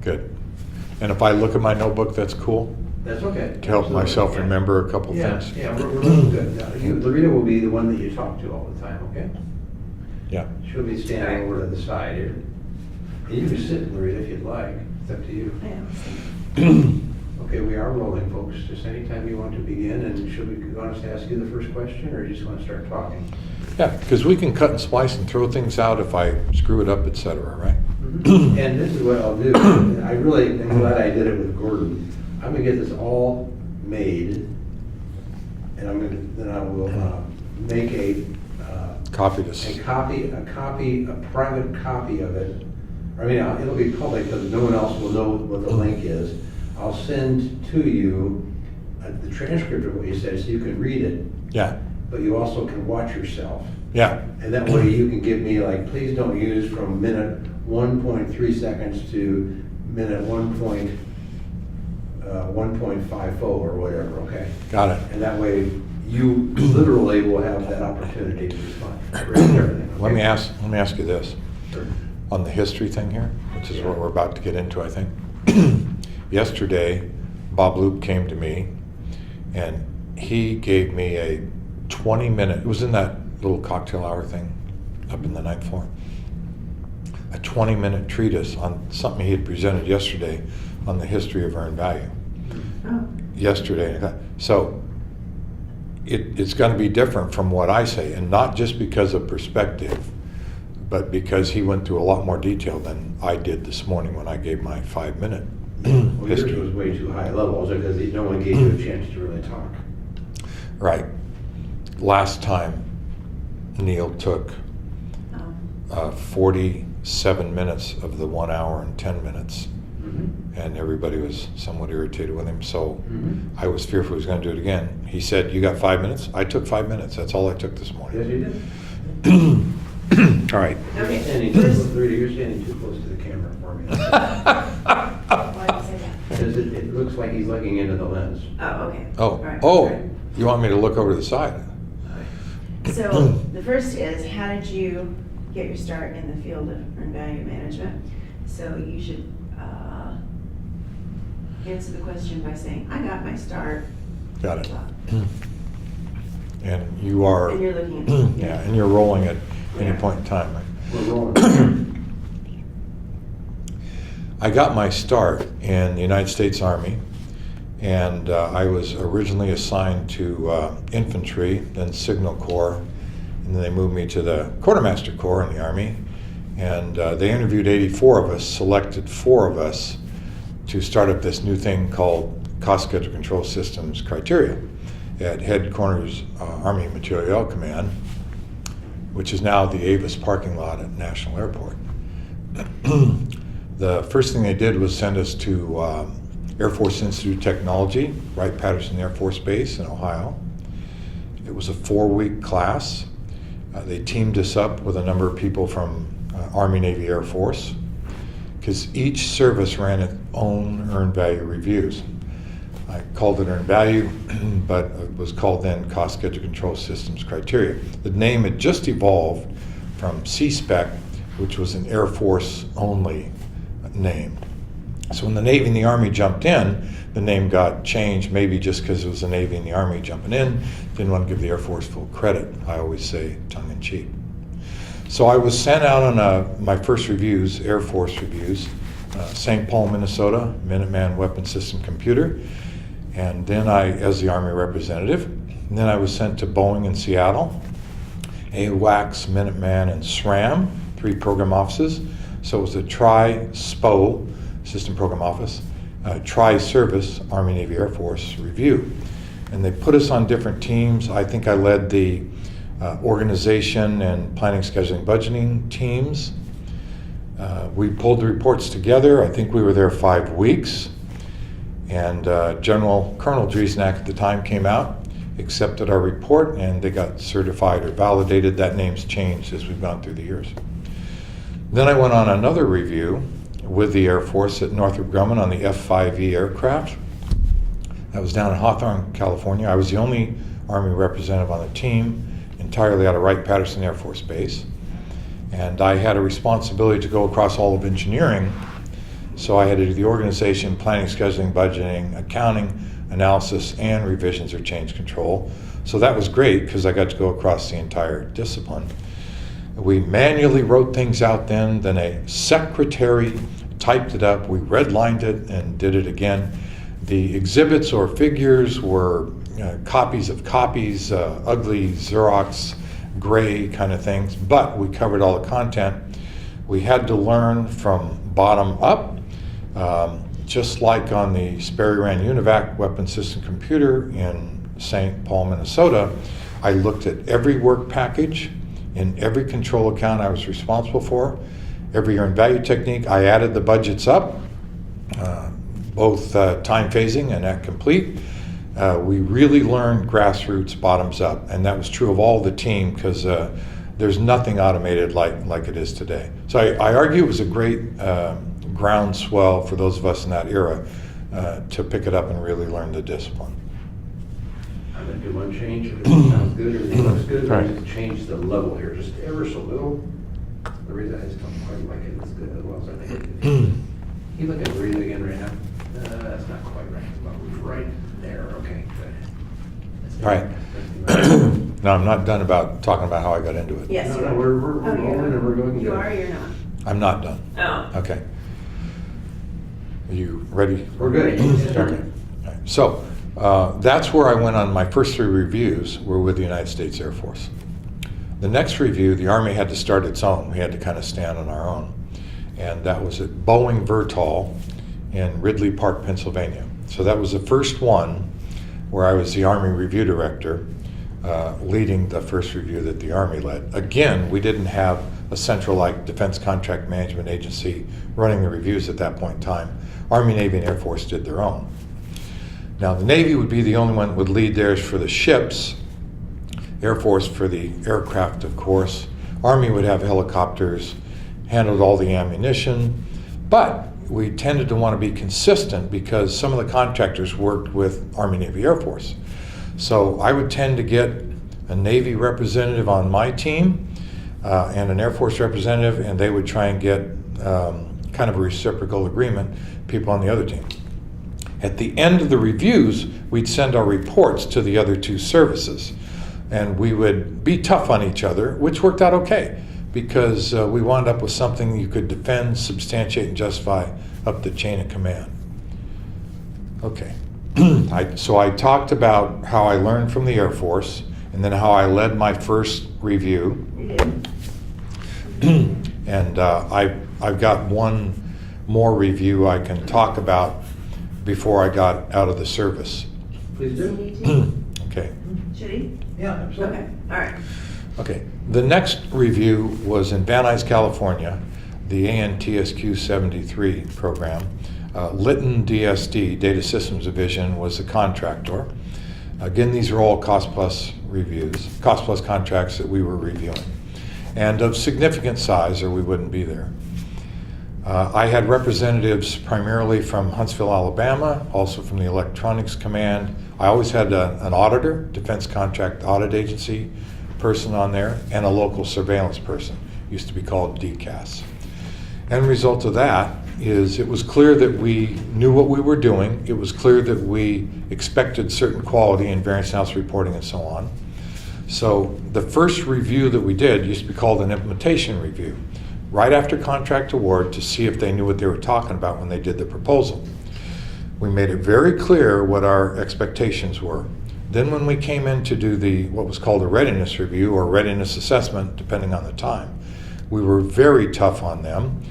Good. And if I look at my notebook, that's cool? That's okay. To help myself Yeah. remember a couple Yeah, things? yeah, we're looking good. Loretta will be the one that you talk to all the time, okay? Yeah. She'll be standing over to the side here. And you can sit, Loretta, if you'd like. It's up to you. Okay, we are rolling, folks. Just anytime you want to begin, and should we want us to ask you the first question, or you just want to start talking? Yeah, because we can cut and splice and throw things out if I screw it up, et cetera, right? And this is what I'll do. I really am glad I did it with Gordon. I'm gonna get this all made, and then I will make a Copy this. a private copy of it. I mean, it'll be public because no one else will know what the link is. I'll send to you the transcript of what you said so you can read it, Yeah, but you also can watch yourself. yeah, And that way you can give me, like, please don't use from minute 1.3 seconds to minute 1.50 or whatever, okay? got it. And that way you literally will have that opportunity to respond. Everything, Let me okay? ask you this. Sure. On the history thing here, which is what we're about to get into, I think. Yesterday, Bob Loop came to me, and he gave me a 20-minute, it was in that little cocktail hour thing up in the ninth floor, a 20-minute treatise on something he had presented yesterday on the history of earned value. Oh. Yesterday. So it's going to be different from what I say, and not just because of perspective, but because he went through a lot more detail than I did this morning when I gave my 5-minute Well, yours history. was way too high levels because no one gave you a chance to really talk. Right. Last time, Neil took 47 minutes of the 1 hour and 10 minutes, and everybody was somewhat irritated with him. So I was fearful he was going to do it again. He said, "You got 5 minutes?" I took 5 minutes. That's all I took this Yes, morning. you did. All right. Okay. You're standing too close to the camera for me. Why did you say that? Because it looks like he's looking into the lens. Oh, okay. Oh, All right. oh, All right. you want me to look over to the side? So the first is, how did you get your start in the field of earned value management? So you should answer the question by saying, I got my start. Got it. And you are, And you're looking at yeah, and you're rolling at any Yeah. point in time, right? We're rolling. I got my start in the United States Army, and I was originally assigned to infantry, then Signal Corps, and then they moved me to the Quartermaster Corps in the Army, and they interviewed 84 of us, selected 4 of us to start up this new thing called Cost Schedule Control Systems Criteria at Headquarters Army Materiel Command, which is now the Avis parking lot at National Airport. The first thing they did was send us to Air Force Institute of Technology, Wright-Patterson Air Force Base in Ohio. It was a 4-week class. They teamed us up with a number of people from Army, Navy, Air Force, because each service ran its own earned value reviews. I called it earned value, but it was called then Cost Schedule Control Systems Criteria. The name had just evolved from C-Spec, which was an Air Force only name. So when the Navy and the Army jumped in, the name got changed, maybe just because it was the Navy and the Army jumping in. Didn't want to give the Air Force full credit, I always say tongue in cheek. So I was sent out on my first reviews, Air Force reviews, St. Paul, Minnesota, Minuteman Weapon System Computer, and then as the Army representative, and then I was sent to Boeing in Seattle, AWACS, Minuteman, and SRAM, 3 program offices. So it was a Tri-SPO, System Program Office, Tri-Service, Army, Navy, Air Force review. And they put us on different teams. I think I led the organization and planning, scheduling, budgeting teams. We pulled the reports together. I think we were there 5 weeks. And Colonel Driesnack at the time came out, accepted our report, and they got certified or validated. That name's changed as we've gone through the years. Then I went on another review with the Air Force at Northrop Grumman on the F-5E aircraft. That was down in Hawthorne, California. I was the only Army representative on the team, entirely out of Wright-Patterson Air Force Base. And I had a responsibility to go across all of engineering So I had to do the organization, planning, scheduling, budgeting, accounting, analysis, and revisions or change control. So that was great because I got to go across the entire discipline. We manually wrote things out then a secretary typed it up, we redlined it and did it again. The exhibits or figures were copies of copies, ugly Xerox, gray kind of things, but we covered all the content. We had to learn from bottom up, just like on the Sperry-Rand UNIVAC weapon system computer in St. Paul, Minnesota. I looked at every work package in every control account I was responsible for, every earned value technique. I added the budgets up, both time phasing and at complete. We really learned grassroots, bottoms up, and that was true of all the team because there's nothing automated like it is today. So I argue it was a great groundswell for those of us in that era to pick it up and really learn the discipline. I'm gonna do one change, everything sounds good, everything looks good, Right. I'm gonna change the level here, just ever so little. The reason I just don't quite like it as good as well as I think it did. You look at the read again right now, that's not quite right, it's about right there, okay, good. All right. Now, I'm not done about talking about how I got into it. Yes, No, you no, are. we're Oh, you're rolling and we're going You good. are, or you're not? I'm not done. Oh. Okay. Are you ready? We're good. Okay. All right. So that's where I went on my first 3 reviews were with the United States Air Force. The next review, the Army had to start its own. We had to kind of stand on our own. And that was at Boeing Vertol in Ridley Park, Pennsylvania. So that was the first one where I was the Army Review Director, leading the first review that the Army led. Again, we didn't have a central like Defense Contract Management Agency running the reviews at that point in time. Army, Navy, and Air Force did their own. Now, the Navy would be the only one that would lead theirs for the ships, Air Force for the aircraft, of course. Army would have helicopters, handled all the ammunition, but we tended to want to be consistent because some of the contractors worked with Army, Navy, Air Force. So I would tend to get a Navy representative on my team and an Air Force representative, and they would try and get kind of a reciprocal agreement, people on the other team. At the end of the reviews, we'd send our reports to the other 2 services, and we would be tough on each other, which worked out okay, because we wound up with something you could defend, substantiate, and justify up the chain of command. Okay. So I talked about how I learned from the Air Force, and then how I led my first review. And I've got one more review I can talk about before I got out of the service. Please Does he do. need to? Okay. Should he? Yeah, absolutely. Okay, all right. Okay. The next review was in Van Nuys, California, the ANTSQ 73 program. Lytton DSD, Data Systems Division, was the contractor. Again, these are all cost-plus reviews, cost-plus contracts that we were reviewing, and of significant size, or we wouldn't be there. I had representatives primarily from Huntsville, Alabama, also from the Electronics Command. I always had an auditor, Defense Contract Audit Agency person on there, and a local surveillance person, used to be called DCAS. End result of that is it was clear that we knew what we were doing. It was clear that we expected certain quality in variance analysis reporting and so on. So the first review that we did used to be called an implementation review, right after contract award, to see if they knew what they were talking about when they did the proposal. We made it very clear what our expectations were. Then when we came in to do what was called a readiness review or readiness assessment, depending on the time, we were very tough on them.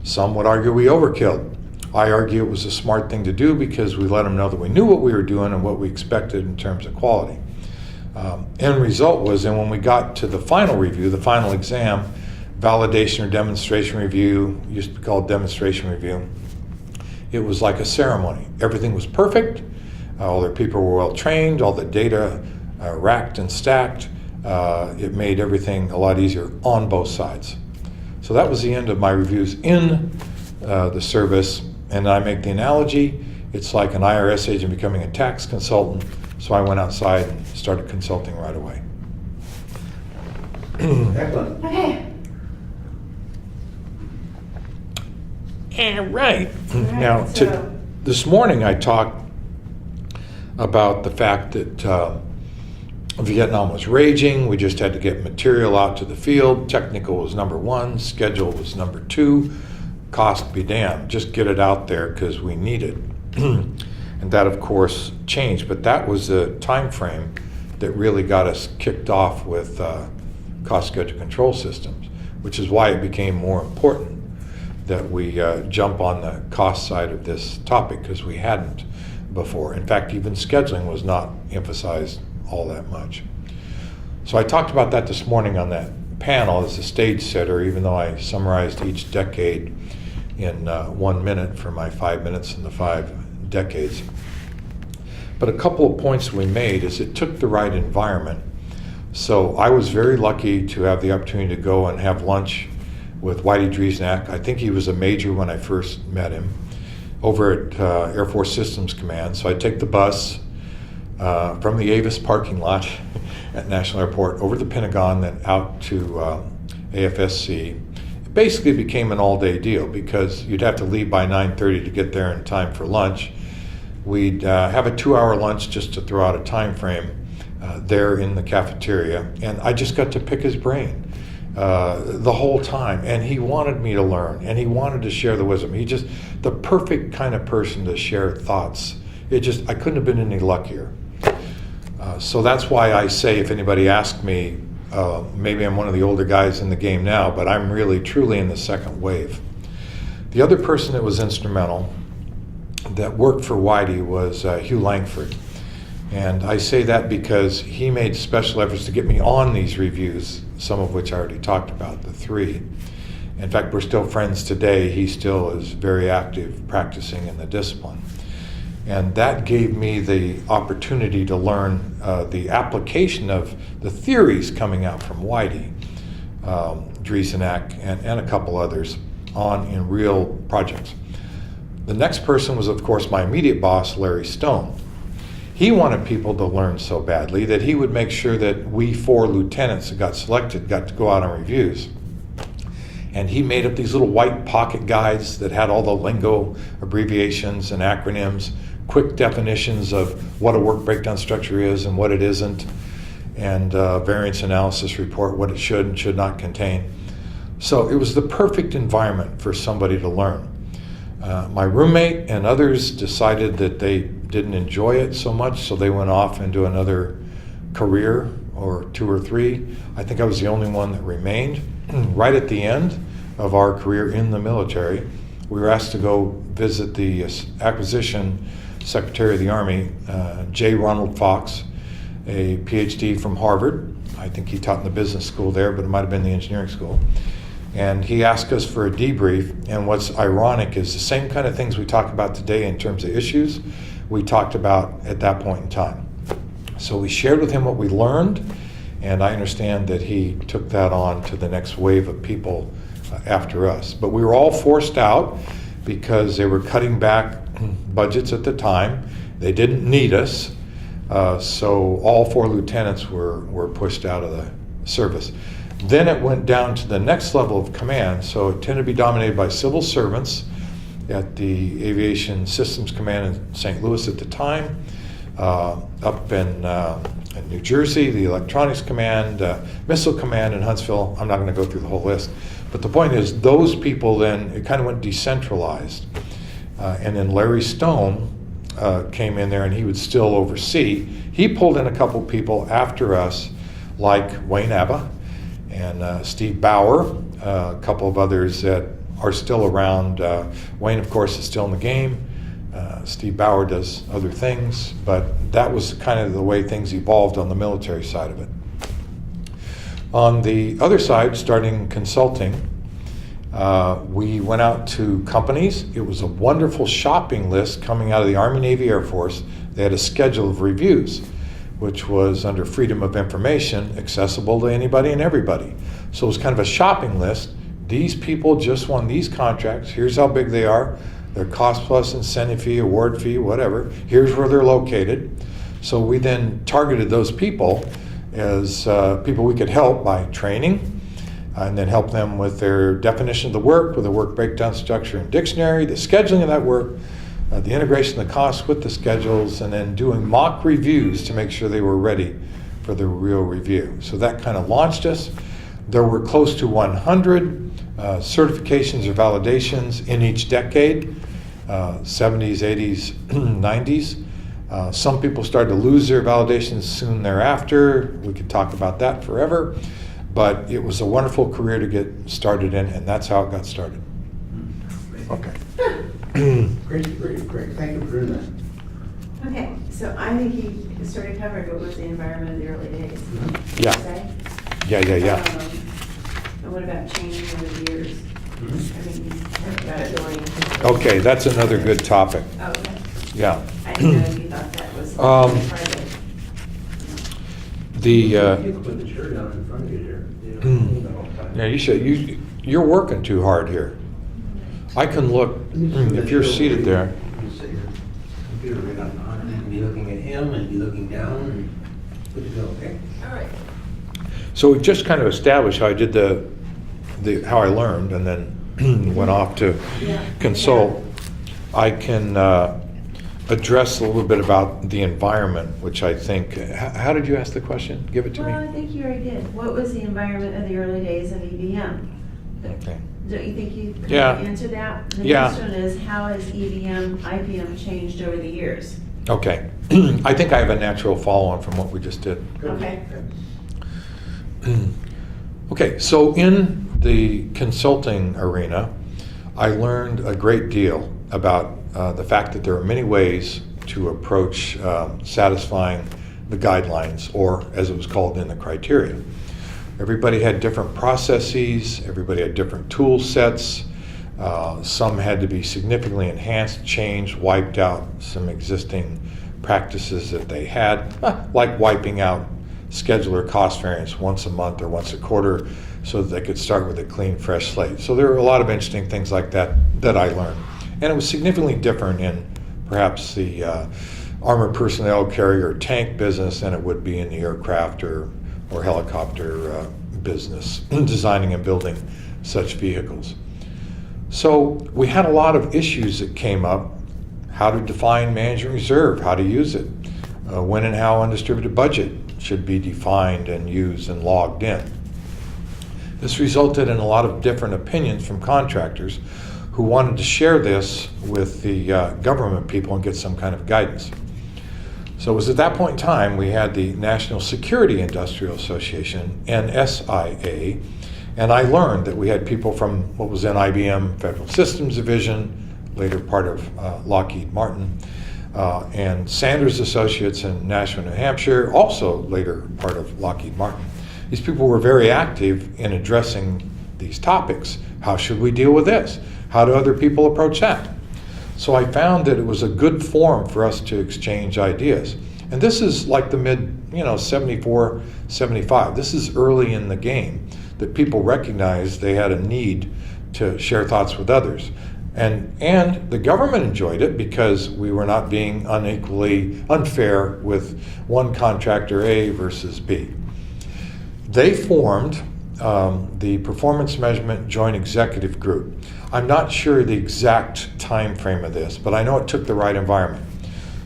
Some would argue we overkilled. I argue it was a smart thing to do because we let them know that we knew what we were doing and what we expected in terms of quality. End result was then when we got to the final review, the final exam, validation or demonstration review, used to be called demonstration review, it was like a ceremony. Everything was perfect. All their people were well trained, all the data racked and stacked. It made everything a lot easier on both sides. So that was the end of my reviews in the service. And I make the analogy, it's like an IRS agent becoming a tax consultant. So I went outside and started consulting right away. Excellent. Okay. Yeah, right. All right, Now, so- this morning I talked about the fact that Vietnam was raging. We just had to get material out to the field. Technical was number one. Schedule was number two. Cost be damned. Just get it out there because we need it. And that, of course, changed. But that was the time frame that really got us kicked off with cost schedule control systems, which is why it became more important that we jump on the cost side of this topic, because we hadn't before. In fact, even scheduling was not emphasized all that much. So I talked about that this morning on that panel as a stage setter, even though I summarized each decade in 1 minute for my 5 minutes in the 5 decades. But a couple of points we made is it took the right environment. So I was very lucky to have the opportunity to go and have lunch with Whitey Driesnack. I think he was a major when I first met him, over at Air Force Systems Command. So I take the bus from the Avis parking lot at National Airport over to the Pentagon, then out to AFSC. It basically became an all-day deal because you'd have to leave by 9:30 to get there in time for lunch. We'd have a 2-hour lunch just to throw out a time frame there in the cafeteria, and I just got to pick his brain the whole time. And he wanted me to learn, and he wanted to share the wisdom. He just the perfect kind of person to share thoughts. I couldn't have been any luckier. So that's why I say, if anybody asks me, maybe I'm one of the older guys in the game now, but I'm really truly in the second wave. The other person that was instrumental that worked for Whitey was Hugh Langford. And I say that because he made special efforts to get me on these reviews, some of which I already talked about, the 3. In fact, we're still friends today. He still is very active practicing in the discipline. And that gave me the opportunity to learn the application of the theories coming out from Whitey, Driesnack, and a couple others in real projects. The next person was, of course, my immediate boss, Larry Stone. He wanted people to learn so badly that he would make sure that we 4 lieutenants that got selected got to go out on reviews. And he made up these little white pocket guides that had all the lingo, abbreviations, and acronyms, quick definitions of what a work breakdown structure is and what it isn't, and variance analysis report, what it should and should not contain. So it was the perfect environment for somebody to learn. My roommate and others decided that they didn't enjoy it so much, so they went off into another career, or 2 or 3. I think I was the only one that remained. Right at the end of our career in the military, we were asked to go visit the Acquisition Secretary of the Army, J. Ronald Fox, a PhD from Harvard. I think he taught in the business school there, but it might have been the engineering school. And he asked us for a debrief, and what's ironic is the same kind of things we talk about today in terms of issues, we talked about at that point in time. So we shared with him what we learned, and I understand that he took that on to the next wave of people after us. But we were all forced out because they were cutting back budgets at the time. They didn't need us, so all 4 lieutenants were pushed out of the service. Then it went down to the next level of command, so it tended to be dominated by civil servants at the Aviation Systems Command in St. Louis at the time, up in New Jersey, the Electronics Command, Missile Command in Huntsville. I'm not going to go through the whole list, but the point is those people then, it kind of went decentralized. And then Larry Stone came in there, and he would still oversee. He pulled in a couple people after us, like Wayne Abba and Steve Bauer, a couple of others that are still around. Wayne, of course, is still in the game. Steve Bauer does other things, but that was kind of the way things evolved on the military side of it. On the other side, starting consulting, we went out to companies. It was a wonderful shopping list coming out of the Army, Navy, Air Force. They had a schedule of reviews, which was under Freedom of Information, accessible to anybody and everybody. So it was kind of a shopping list. These people just won these contracts. Here's how big they are. Their cost plus incentive fee, award fee, whatever. Here's where they're located. So we then targeted those people as people we could help by training, and then help them with their definition of the work, with the work breakdown structure and dictionary, the scheduling of that work, the integration of the costs with the schedules, and then doing mock reviews to make sure they were ready for the real review. So that kind of launched us. There were close to 100 certifications or validations in each decade, 70s, 80s, 90s. Some people started to lose their validations soon thereafter. We could talk about that forever. But it was a wonderful career to get started in, and that's how it got started. Okay. Great. Thank you for doing that. Okay, so I think you sort of covered what was the environment of the early days. Yeah. Say? Yeah. And what about changing over the years? I think you talked about it going. Okay, that's another good topic. Oh, okay. Yeah. I didn't know if you thought that was part of it. You You can put the chair down in front of you there. You know, the whole time. yeah, you should. You're working too hard here. I can look if you're seated there. You set your computer right on, and be looking at him, and be looking down, and good to go, okay? All right. So we just kind of established how I did the how I learned, and then went off to consult. I can address a little bit about the environment, which I think. How did you ask the question? Give it to Well, me. I think you already did. What was the environment of the early days of EVM? Okay. Don't you think you could Yeah. answer that? The Yeah. next one is, how has EVM, IBM changed over the years? Okay. I think I have a natural follow-on from what we just did. Okay. Okay, so in the consulting arena, I learned a great deal about the fact that there are many ways to approach satisfying the guidelines, or as it was called in the criteria. Everybody had different processes, everybody had different tool sets. Some had to be significantly enhanced, changed, wiped out some existing practices that they had, like wiping out scheduler cost variance once a month or once a quarter so that they could start with a clean, fresh slate. So there were a lot of interesting things like that that I learned. And it was significantly different in perhaps the armored personnel carrier tank business than it would be in the aircraft or helicopter business, designing and building such vehicles. So we had a lot of issues that came up. How to define management reserve, how to use it, when and how undistributed budget should be defined and used and logged in. This resulted in a lot of different opinions from contractors who wanted to share this with the government people and get some kind of guidance. So it was at that point in time we had the National Security Industrial Association, NSIA, and I learned that we had people from what was then IBM Federal Systems Division, later part of Lockheed Martin, and Sanders Associates in Nashville, New Hampshire, also later part of Lockheed Martin. These people were very active in addressing these topics. How should we deal with this? How do other people approach that? So I found that it was a good forum for us to exchange ideas. And this is like the mid, 74, 75. This is early in the game that people recognized they had a need to share thoughts with others. And the government enjoyed it because we were not being unequally unfair with one contractor A versus B. They formed the Performance Measurement Joint Executive Group. I'm not sure the exact time frame of this, but I know it took the right environment.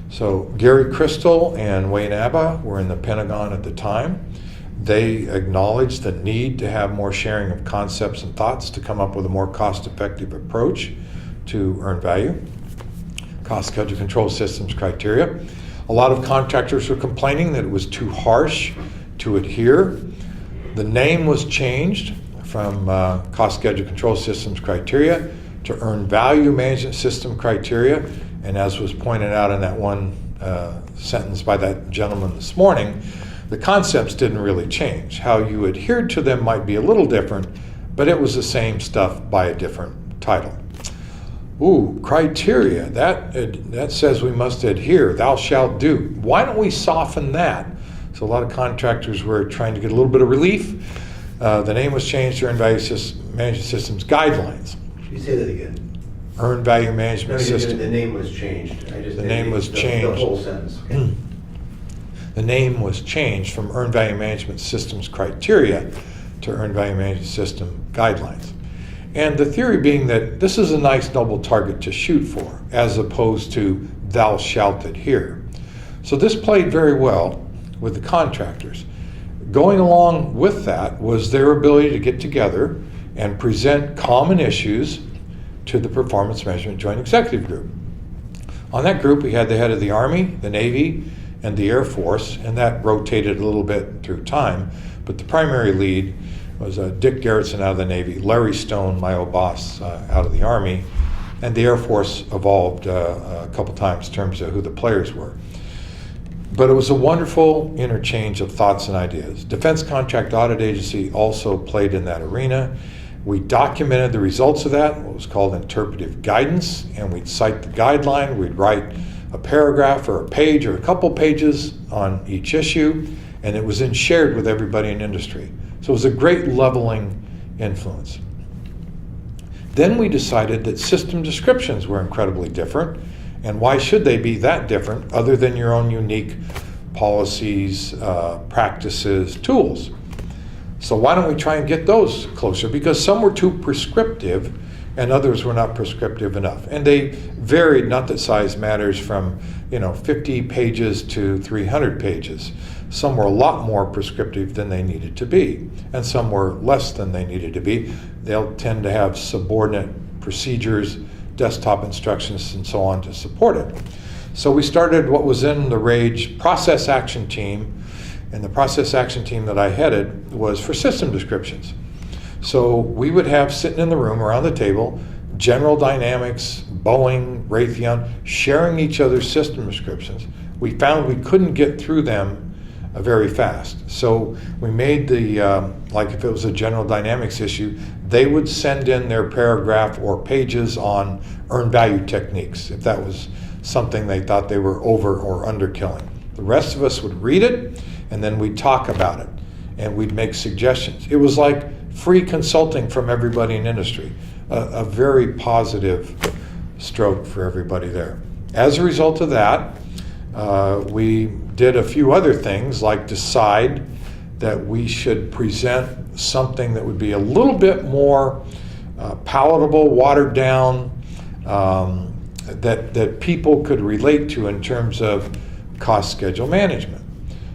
So Gary Crystal and Wayne Abba were in the Pentagon at the time. They acknowledged the need to have more sharing of concepts and thoughts to come up with a more cost-effective approach to earned value, cost schedule control systems criteria. A lot of contractors were complaining that it was too harsh to adhere. The name was changed from cost schedule control systems criteria to earned value management system criteria. And as was pointed out in that one sentence by that gentleman this morning, the concepts didn't really change. How you adhered to them might be a little different, but it was the same stuff by a different title. Ooh, criteria, that says we must adhere, thou shalt do. Why don't we soften that? So a lot of contractors were trying to get a little bit of relief. The name was changed to Earned Value Management Systems Guidelines. You say that again. Earned Value Management System. The name was changed. The name was changed. The whole sentence. Okay. The name was changed from Earned Value Management Systems Criteria to Earned Value Management System guidelines. And the theory being that this is a nice noble target to shoot for, as opposed to thou shalt adhere. So this played very well with the contractors. Going along with that was their ability to get together and present common issues to the Performance Measurement Joint Executive Group. On that group, we had the head of the Army, the Navy, and the Air Force, and that rotated a little bit through time, but the primary lead was Dick Garretson out of the Navy, Larry Stone, my old boss, out of the Army, and the Air Force evolved a couple times in terms of who the players were. But it was a wonderful interchange of thoughts and ideas. Defense Contract Audit Agency also played in that arena. We documented the results of that, what was called interpretive guidance, and we'd cite the guideline, we'd write a paragraph or a page or a couple pages on each issue, and it was then shared with everybody in industry. So it was a great leveling influence. Then we decided that system descriptions were incredibly different, and why should they be that different other than your own unique policies, practices, tools? So why don't we try and get those closer? Because some were too prescriptive and others were not prescriptive enough. And they varied, not that size matters, from 50 pages to 300 pages. Some were a lot more prescriptive than they needed to be, and some were less than they needed to be. They'll tend to have subordinate procedures, desktop instructions, and so on to support it. So we started what was in the rage process action team, and the process action team that I headed was for system descriptions. So we would have sitting in the room around the table, General Dynamics, Boeing, Raytheon, sharing each other's system descriptions. We found we couldn't get through them very fast. So we made like if it was a General Dynamics issue, they would send in their paragraph or pages on earned value techniques, if that was something they thought they were over or under killing. The rest of us would read it, and then we'd talk about it, and we'd make suggestions. It was like free consulting from everybody in industry, a very positive stroke for everybody there. As a result of that, we did a few other things, like decide that we should present something that would be a little bit more palatable, watered down, that people could relate to in terms of cost schedule management.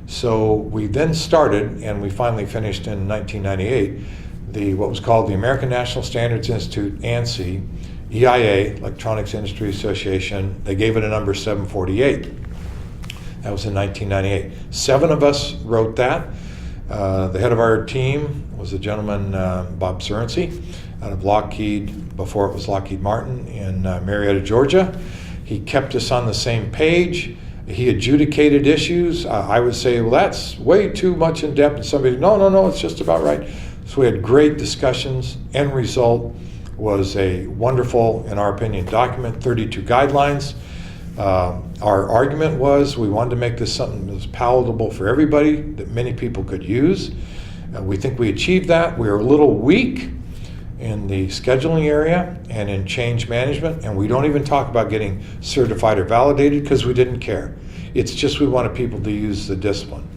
So we then started, and we finally finished in 1998, what was called the American National Standards Institute, ANSI, EIA, Electronics Industry Association. They gave it a number 748. That was in 1998. 7 of us wrote that. The head of our team was a gentleman, Bob Surrency, out of Lockheed, before it was Lockheed Martin, in Marietta, Georgia. He kept us on the same page. He adjudicated issues. I would say, well, that's way too much in depth. And somebody, no, it's just about right. So we had great discussions. End result was a wonderful, in our opinion, document, 32 guidelines. Our argument was we wanted to make this something that was palatable for everybody, that many people could use. We think we achieved that. We were a little weak in the scheduling area and in change management, and we don't even talk about getting certified or validated because we didn't care. It's just we wanted people to use the discipline.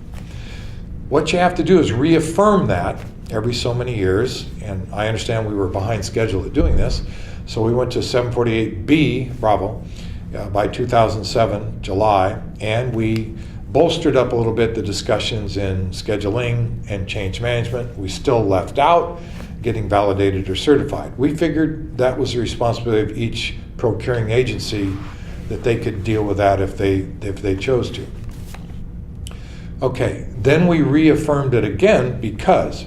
What you have to do is reaffirm that every so many years, and I understand we were behind schedule at doing this, so we went to 748B, Bravo, by 2007, July, and we bolstered up a little bit the discussions in scheduling and change management. We still left out getting validated or certified. We figured that was the responsibility of each procuring agency, that they could deal with that if they chose to. Okay, then we reaffirmed it again because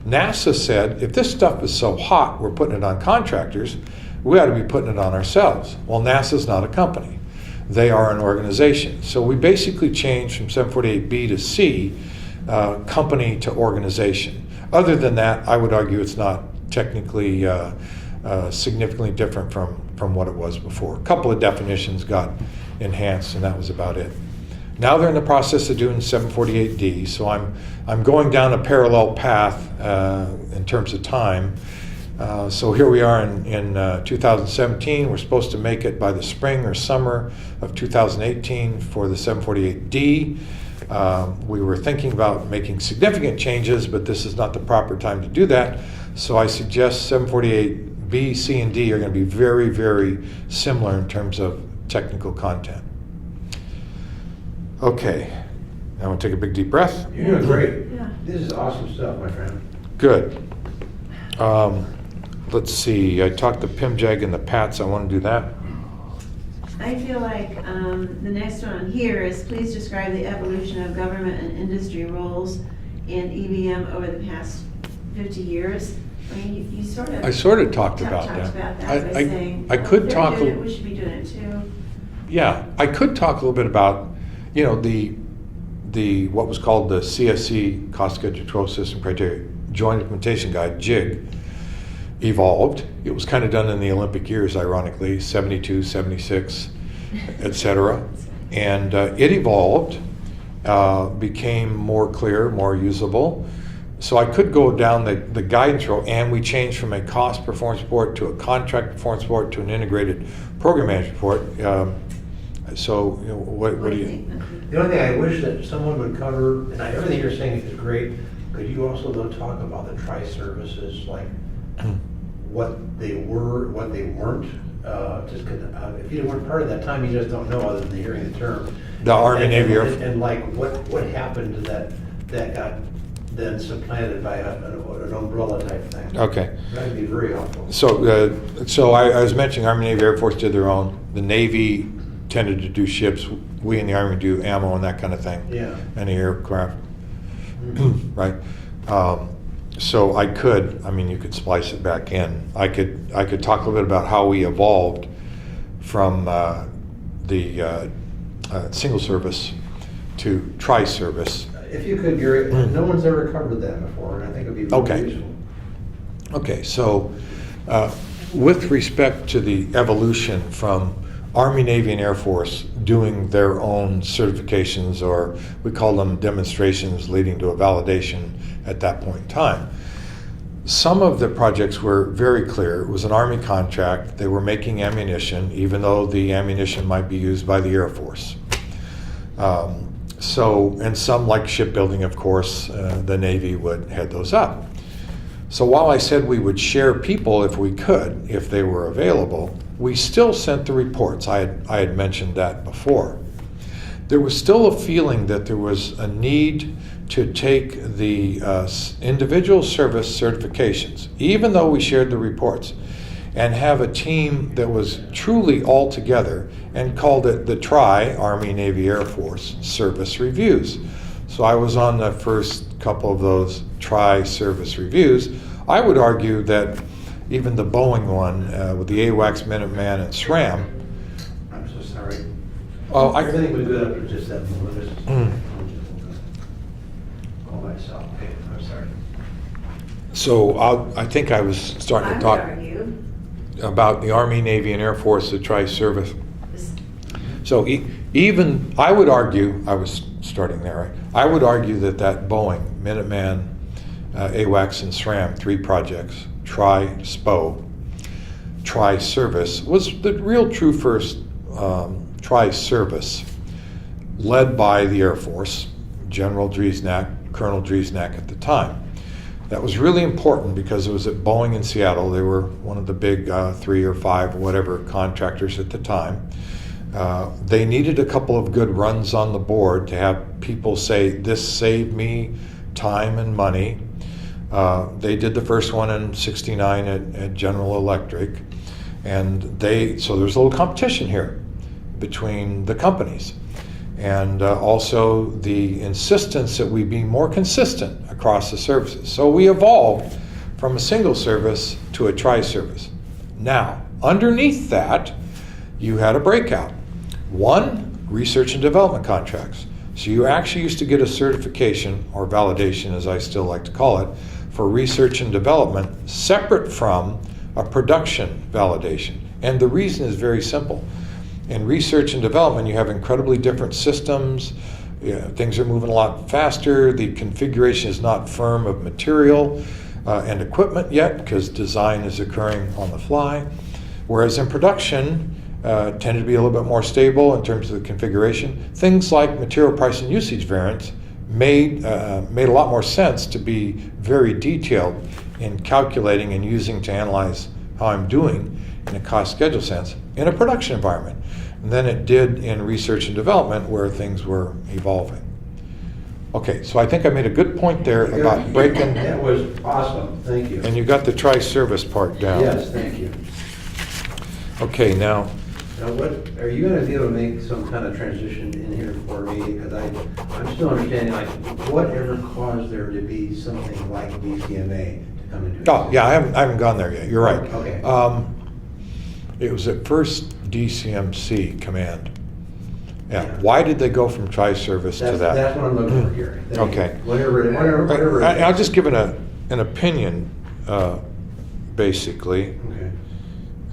NASA said, if this stuff is so hot, we're putting it on contractors, we ought to be putting it on ourselves. Well, NASA's not a company. They are an organization. So we basically changed from 748B to C, company to organization. Other than that, I would argue it's not technically significantly different from what it was before. A couple of definitions got enhanced, and that was about it. Now they're in the process of doing 748D, so I'm going down a parallel path in terms of time. So here we are in 2017. We're supposed to make it by the spring or summer of 2018 for the 748D. We were thinking about making significant changes, but this is not the proper time to do that. So I suggest 748B, C, and D are going to be very, very similar in terms of technical content. Okay, now I'm going to take a big deep breath. You're doing great. Yeah. This is awesome stuff, my friend. Good. Let's see, I talked the PIMJAG and the PATS. I want to do that. I feel like the next one here is please describe the evolution of government and industry roles in EVM over the past 50 years. I mean, you sort of... I sort of talked about that. by saying, I could they're talk... doing it, we should be doing it too. Yeah, I could talk a little bit about, you know, the what was called the CSC, Cost Schedule Control System Criteria, Joint Implementation Guide, JIG, evolved. It was kind of done in the Olympic years, ironically, 72, 76, et cetera. And it evolved, became more clear, more usable. So I could go down the guidance row, and we changed from a cost performance report to a contract performance report to an integrated program management report. So, you know, what do you think? The only thing I wish that someone would cover, and everything you're saying is great, could you also though talk about the tri-services, like what they were, what they weren't? Just 'cause, if you weren't part of that time, you just don't know other than hearing the term. The Army, Navy, Air Force. And like what happened to that got then supplanted by an umbrella type thing. Okay. That'd be very helpful. So I was mentioning Army, Navy, Air Force did their own. The Navy tended to do ships. We in the Army do ammo and that kind of thing. Yeah. And the aircraft, Mhm. right? So I could, I mean, you could splice it back in. I could talk a little bit about how we evolved from the single service to tri-service. If you could, Gary, no one's ever covered that before, and I think it'd be really Okay. useful. Okay, so with respect to the evolution from Army, Navy, and Air Force doing their own certifications, or we call them demonstrations leading to a validation at that point in time, some of the projects were very clear. It was an Army contract. They were making ammunition, even though the ammunition might be used by the Air Force. And some, like shipbuilding, of course, the Navy would head those up. So while I said we would share people if we could, if they were available, we still sent the reports. I had mentioned that before. There was still a feeling that there was a need to take the individual service certifications, even though we shared the reports, and have a team that was truly all together, and called it the Army, Navy, Air Force Service Reviews. So I was on the first couple of those service reviews. I would argue that even the Boeing one with the AWACS, Minuteman, and SRAM. I'm so sorry. Oh, Everything was good up to just that moment. All myself. Okay, I'm sorry. So I think I was starting I to would talk argue, about the Army, Navy, and Air Force, the tri-service. this- So even, I would argue, I was starting there, right? I would argue that Boeing, Minuteman, AWACS, and SRAM, 3 projects, tri-SPO, tri-service, was the real true first tri-service, led by the Air Force, General Driesnack, Colonel Driesnack at the time. That was really important because it was at Boeing in Seattle. They were one of the big 3 or 5, whatever, contractors at the time. They needed a couple of good runs on the board to have people say, this saved me time and money. They did the first one in '69 at General Electric, and so there's a little competition here between the companies, and also the insistence that we be more consistent across the services. So we evolved from a single service to a tri-service. Now, underneath that, you had a breakout. One, research and development contracts. So you actually used to get a certification, or validation as I still like to call it, for research and development separate from a production validation. And the reason is very simple. In research and development, you have incredibly different systems. Things are moving a lot faster. The configuration is not firm of material and equipment yet, because design is occurring on the fly. Whereas in production, tended to be a little bit more stable in terms of the configuration. Things like material price and usage variance made a lot more sense to be very detailed in calculating and using to analyze how I'm doing in a cost schedule sense in a production environment than it did in research and development where things were evolving. Okay, so I think I made a good point there about breaking. That was awesome, thank you. And you got the tri-service part down. Yes, thank you. Okay, now, What, are you gonna be able to make some kind of transition in here for me? Because I'm still understanding, like, whatever caused there to be something like DCMA to come into. oh, yeah, I haven't gone there yet, you're right. Okay. It was at first DCMC command. Yeah, Yeah. why did they go from tri-service to that? That's what I'm looking for here. Thank you. Okay. Whatever. I'll just give an opinion, basically.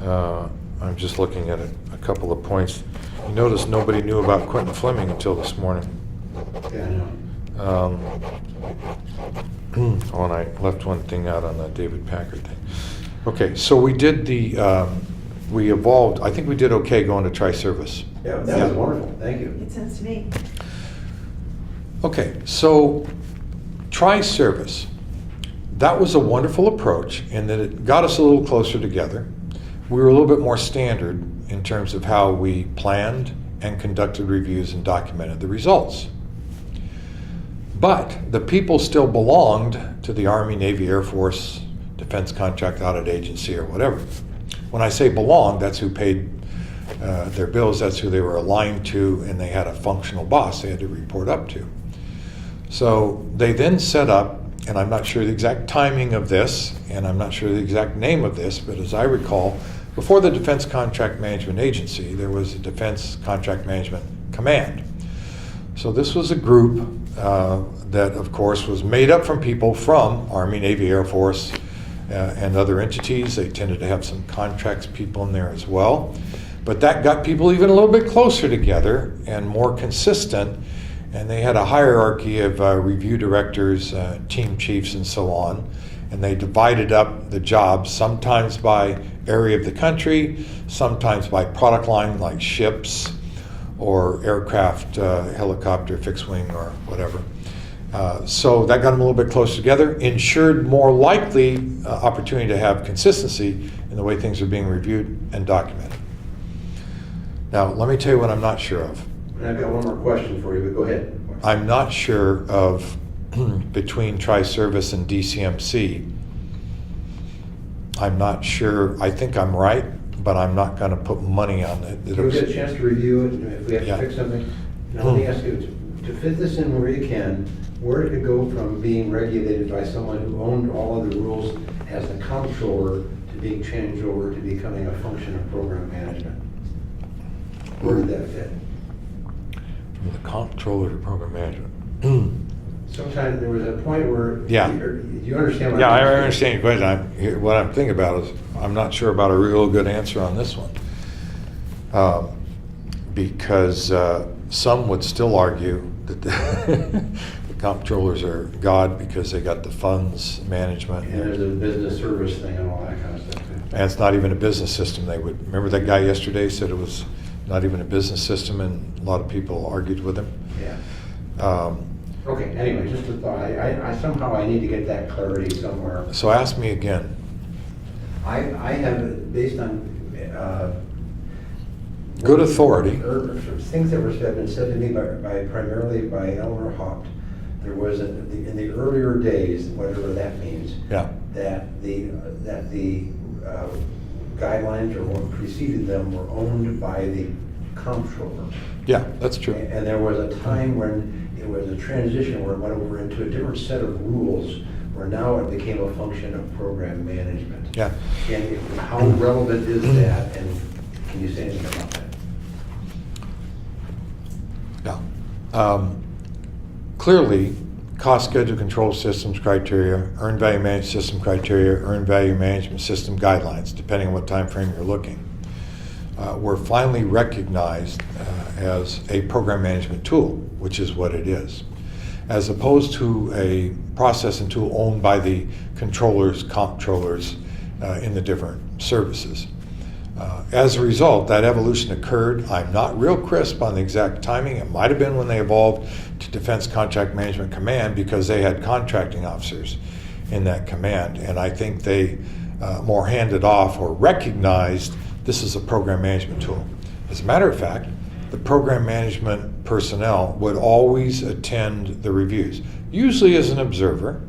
Okay. I'm just looking at a couple of points. You notice nobody knew about Quentin Fleming until this morning. Yeah, I know. Oh, and I left one thing out on the David Packard thing. Okay, so we did we evolved, I think we did okay going to tri-service. Yeah, that was wonderful, thank you. Makes sense to me. Okay, so tri-service, that was a wonderful approach in that it got us a little closer together. We were a little bit more standard in terms of how we planned and conducted reviews and documented the results. But the people still belonged to the Army, Navy, Air Force, Defense Contract Audit Agency, or whatever. When I say belonged, that's who paid their bills, that's who they were aligned to, and they had a functional boss they had to report up to. So they then set up, and I'm not sure the exact timing of this, and I'm not sure the exact name of this, but as I recall, before the Defense Contract Management Agency, there was a Defense Contract Management Command. So this was a group that, of course, was made up from people from Army, Navy, Air Force, and other entities. They tended to have some contracts people in there as well. But that got people even a little bit closer together and more consistent. And they had a hierarchy of review directors, team chiefs, and so on. And they divided up the jobs, sometimes by area of the country, sometimes by product line, like ships or aircraft, helicopter, fixed wing, or whatever. So that got them a little bit closer together, ensured more likely opportunity to have consistency in the way things are being reviewed and documented. Now, let me tell you what I'm not sure of. And I've got one more question for you, but go ahead. I'm not sure of between tri-service and DCMC. I'm not sure. I think I'm right, but I'm not going to put money on it. You'll get a chance to review it, and if we have to Yeah. fix something. Now, let me ask you, to fit this in where you can, where did it go from being regulated by someone who owned all of the rules as a comptroller to being changed over to becoming a function of program management? Where did that fit? From the comptroller to program management. Sometimes there was a point where. Yeah. You understand what Yeah, I I'm saying? understand your question. What I'm thinking about is, I'm not sure about a real good answer on this one. Because some would still argue that the comptrollers are God because they got the funds management. And there's a business service thing and all that kind of stuff. And it's not even a business system. Remember that guy yesterday said it was not even a business system, and a lot of people argued with him. Yeah. Okay, anyway, just a thought. I somehow I need to get that clarity somewhere. So ask me again. I have, based on. Good authority. Things that have been said to me primarily by Eleanor Haupt. There was, in the earlier days, whatever that means. Yeah. That the guidelines or what preceded them were owned by the comptroller. Yeah, that's true. And there was a time when it was a transition where it went over into a different set of rules, where now it became a function of program management. Yeah. And how relevant is that, and can you say anything about that? Yeah. Clearly, cost schedule control systems criteria, earned value management system criteria, earned value management system guidelines, depending on what time frame you're looking, were finally recognized as a program management tool, which is what it is, as opposed to a process and tool owned by the controllers, comptrollers in the different services. As a result, that evolution occurred. I'm not real crisp on the exact timing. It might have been when they evolved to Defense Contract Management Command, because they had contracting officers in that command. And I think they more handed off or recognized this is a program management tool. As a matter of fact, the program management personnel would always attend the reviews, usually as an observer.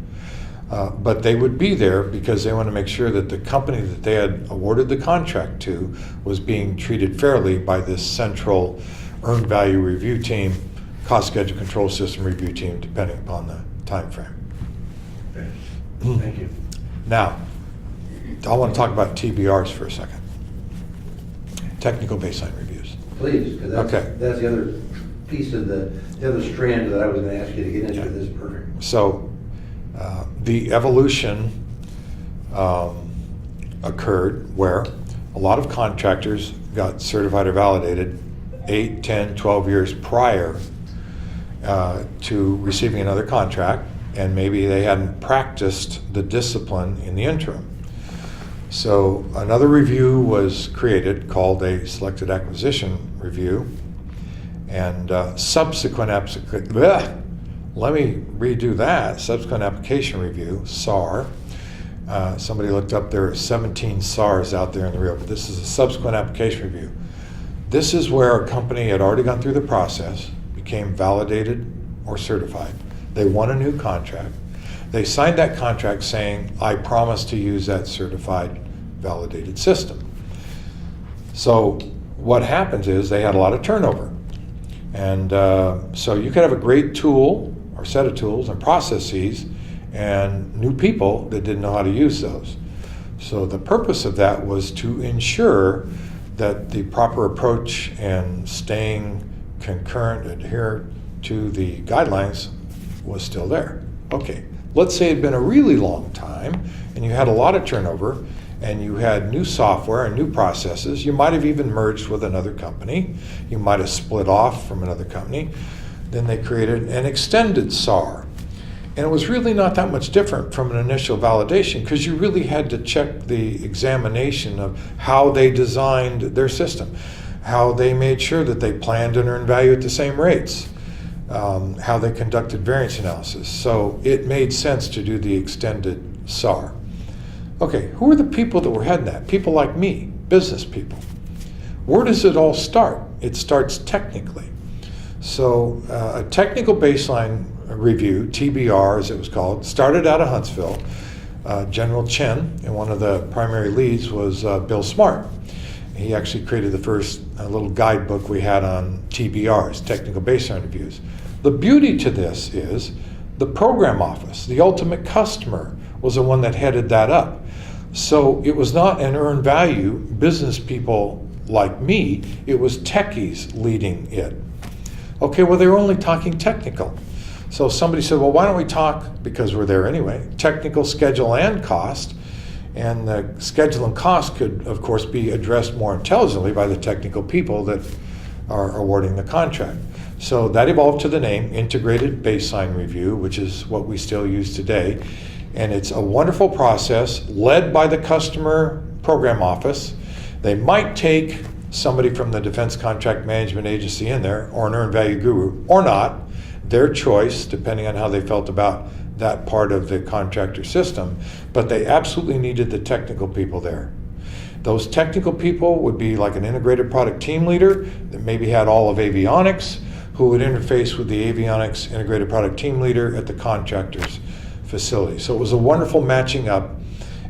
But they would be there because they want to make sure that the company that they had awarded the contract to was being treated fairly by this central earned value review team, cost schedule control system review team, depending upon the time frame. Okay. Thank you. Now, I want to talk about TBRs for a second. Technical baseline reviews. Please, because Okay. that's the other piece of the other strand that I was going to ask you to get into. Yeah. This is perfect. So the evolution occurred where a lot of contractors got certified or validated 8, 10, 12 years prior to receiving another contract, and maybe they hadn't practiced the discipline in the interim. So another review was created called a selected acquisition review, and subsequent let me redo that. Subsequent application review, SAR. Somebody looked up, there are 17 SARs out there in the real, but this is a subsequent application review. This is where a company had already gone through the process, became validated or certified. They won a new contract. They signed that contract saying, I promise to use that certified, validated system. So what happens is they had a lot of turnover. And so you could have a great tool or set of tools and processes and new people that didn't know how to use those. So the purpose of that was to ensure that the proper approach and staying concurrent, adhere to the guidelines was still there. Okay, let's say it had been a really long time and you had a lot of turnover and you had new software and new processes. You might have even merged with another company. You might have split off from another company. Then they created an extended SAR. And it was really not that much different from an initial validation, because you really had to check the examination of how they designed their system, how they made sure that they planned and earned value at the same rates, how they conducted variance analysis. So it made sense to do the extended SAR. Okay, who are the people that were heading that? People like me, business people. Where does it all start? It starts technically. So a technical baseline review, TBR as it was called, started out of Huntsville. General Chen, and one of the primary leads was Bill Smart. He actually created the first little guidebook we had on TBRs, technical baseline reviews. The beauty to this is the program office, the ultimate customer, was the one that headed that up. So it was not an earned value business people like me, it was techies leading it. Okay, well, they were only talking technical. So somebody said, well, why don't we talk, because we're there anyway, technical, schedule, and cost. And the schedule and cost could, of course, be addressed more intelligently by the technical people that are awarding the contract. So that evolved to the name Integrated Baseline Review, which is what we still use today. And it's a wonderful process led by the customer program office. They might take somebody from the Defense Contract Management Agency in there, or an earned value guru, or not, their choice, depending on how they felt about that part of the contractor system, but they absolutely needed the technical people there. Those technical people would be like an integrated product team leader that maybe had all of avionics, who would interface with the avionics integrated product team leader at the contractor's facility. So it was a wonderful matching up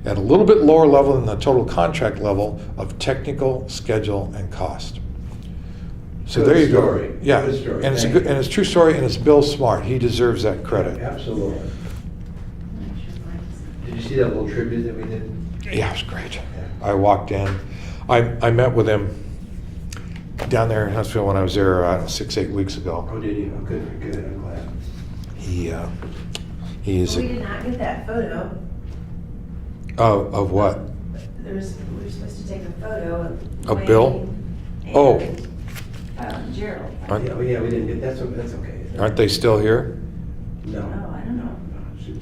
at a little bit lower level than the total contract level of technical, schedule, and cost. So Good there you story. go. Yeah, Good story. and it's a Thank good, you. and it's a true story, and it's Bill Smart. He deserves that credit. Absolutely. Did you see that little tribute that we did? Yeah, it was great. I walked in. I met with him down there in Huntsville when I was there 6-8 weeks ago. Oh, did you? Oh, good, good. I'm glad. He is We did not get that photo. of what? We were supposed to take a photo of Of Bill? Wayne Oh. and Gerald. Aren't- Yeah, we didn't get, that's okay. Aren't they still here? No. Oh, I don't know.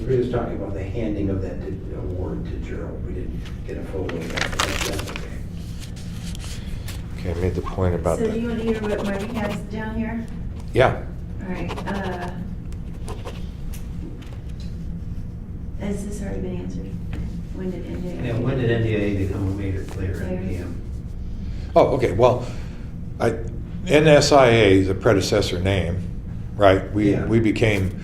We were just talking about the handing of that award to Gerald. We didn't get a photo of that. That's okay. I made the point about So do you that. want to hear what Marty has down here? Yeah. All right, has this already been answered? When did NDA? Yeah, when did NDA become later Later. NPM? Oh, okay, well, NSIA is a predecessor name, right? Yeah. We became,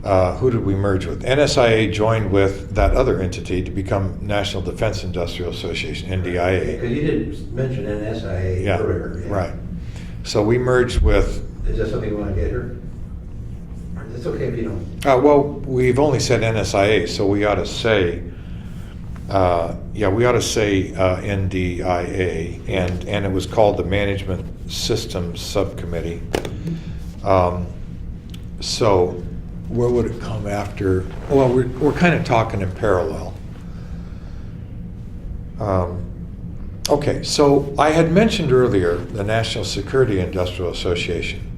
who did we merge with? NSIA joined with that other entity to become National Defense Industrial Association, NDIA. Because you didn't mention NSIA Yeah, earlier. Yeah. right. So we merged with, Is that something you want to get her? It's okay if you don't. well, we've only said NSIA, so we ought to say, we ought to say NDIA, and it was called the Management Systems Subcommittee. So where would it come after? Well, we're kind of talking in parallel. Okay, so I had mentioned earlier the National Security Industrial Association.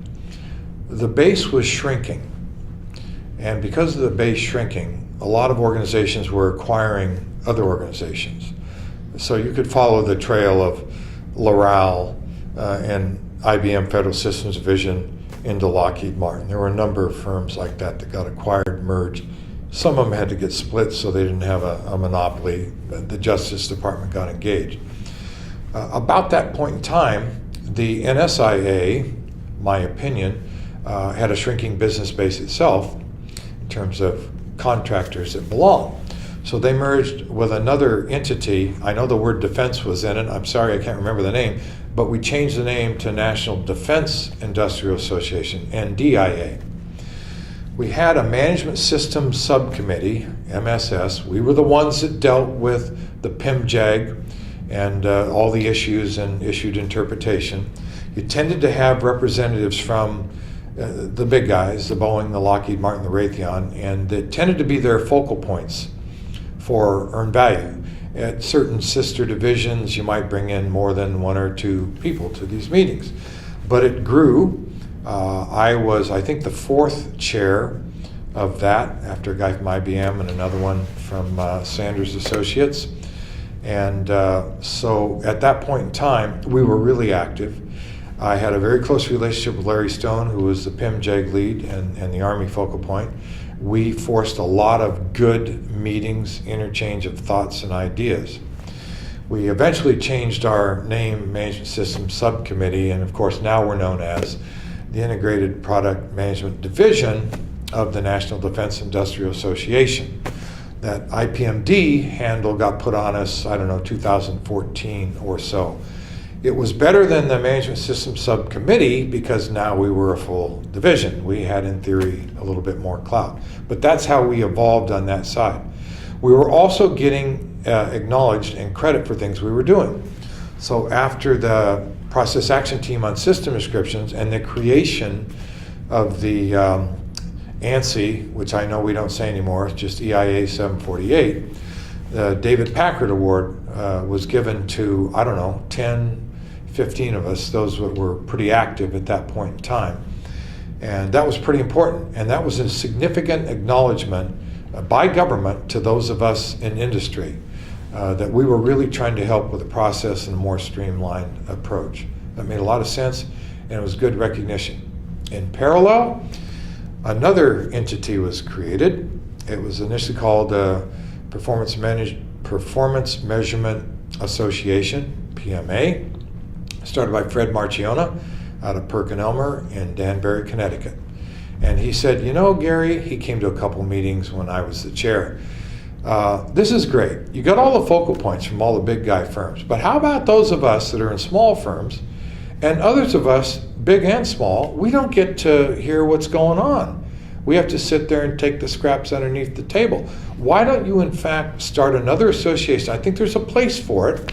The base was shrinking, and because of the base shrinking, a lot of organizations were acquiring other organizations. So you could follow the trail of Loral and IBM Federal Systems Division into Lockheed Martin. There were a number of firms like that that got acquired, merged. Some of them had to get split so they didn't have a monopoly. The Justice Department got engaged. About that point in time, the NSIA, my opinion, had a shrinking business base itself in terms of contractors that belong. So they merged with another entity. I know the word defense was in it. I'm sorry, I can't remember the name, but we changed the name to National Defense Industrial Association, NDIA. We had a management systems subcommittee, MSS. We were the ones that dealt with the PIMJAG and all the issues and issued interpretation. You tended to have representatives from the big guys, the Boeing, the Lockheed Martin, the Raytheon, and it tended to be their focal points for earned value. At certain sister divisions, you might bring in more than one or two people to these meetings. But it grew. I was, I think, the fourth chair of that, after a guy from IBM and another one from Sanders Associates. And so at that point in time, we were really active. I had a very close relationship with Larry Stone, who was the PIMJAG lead and the Army focal point. We forced a lot of good meetings, interchange of thoughts and ideas. We eventually changed our name, Management Systems Subcommittee, and of course now we're known as the Integrated Product Management Division of the National Defense Industrial Association. That IPMD handle got put on us, 2014 or so. It was better than the Management Systems Subcommittee because now we were a full division. We had, in theory, a little bit more clout. But that's how we evolved on that side. We were also getting acknowledged and credit for things we were doing. So after the Process Action Team on System Descriptions and the creation of the ANSI, which I know we don't say anymore, it's just EIA 748, the David Packard Award was given to, 10, 15 of us, those that were pretty active at that point in time. And that was pretty important. And that was a significant acknowledgement by government to those of us in industry that we were really trying to help with the process and a more streamlined approach. That made a lot of sense, and it was good recognition. In parallel, another entity was created. It was initially called Performance Measurement Association, PMA, started by Fred Marchiona out of PerkinElmer in Danbury, Connecticut. And he said, Gary, he came to a couple meetings when I was the chair. This is great. You got all the focal points from all the big guy firms, but how about those of us that are in small firms and others of us, big and small, we don't get to hear what's going on. We have to sit there and take the scraps underneath the table. Why don't you, in fact, start another association? I think there's a place for it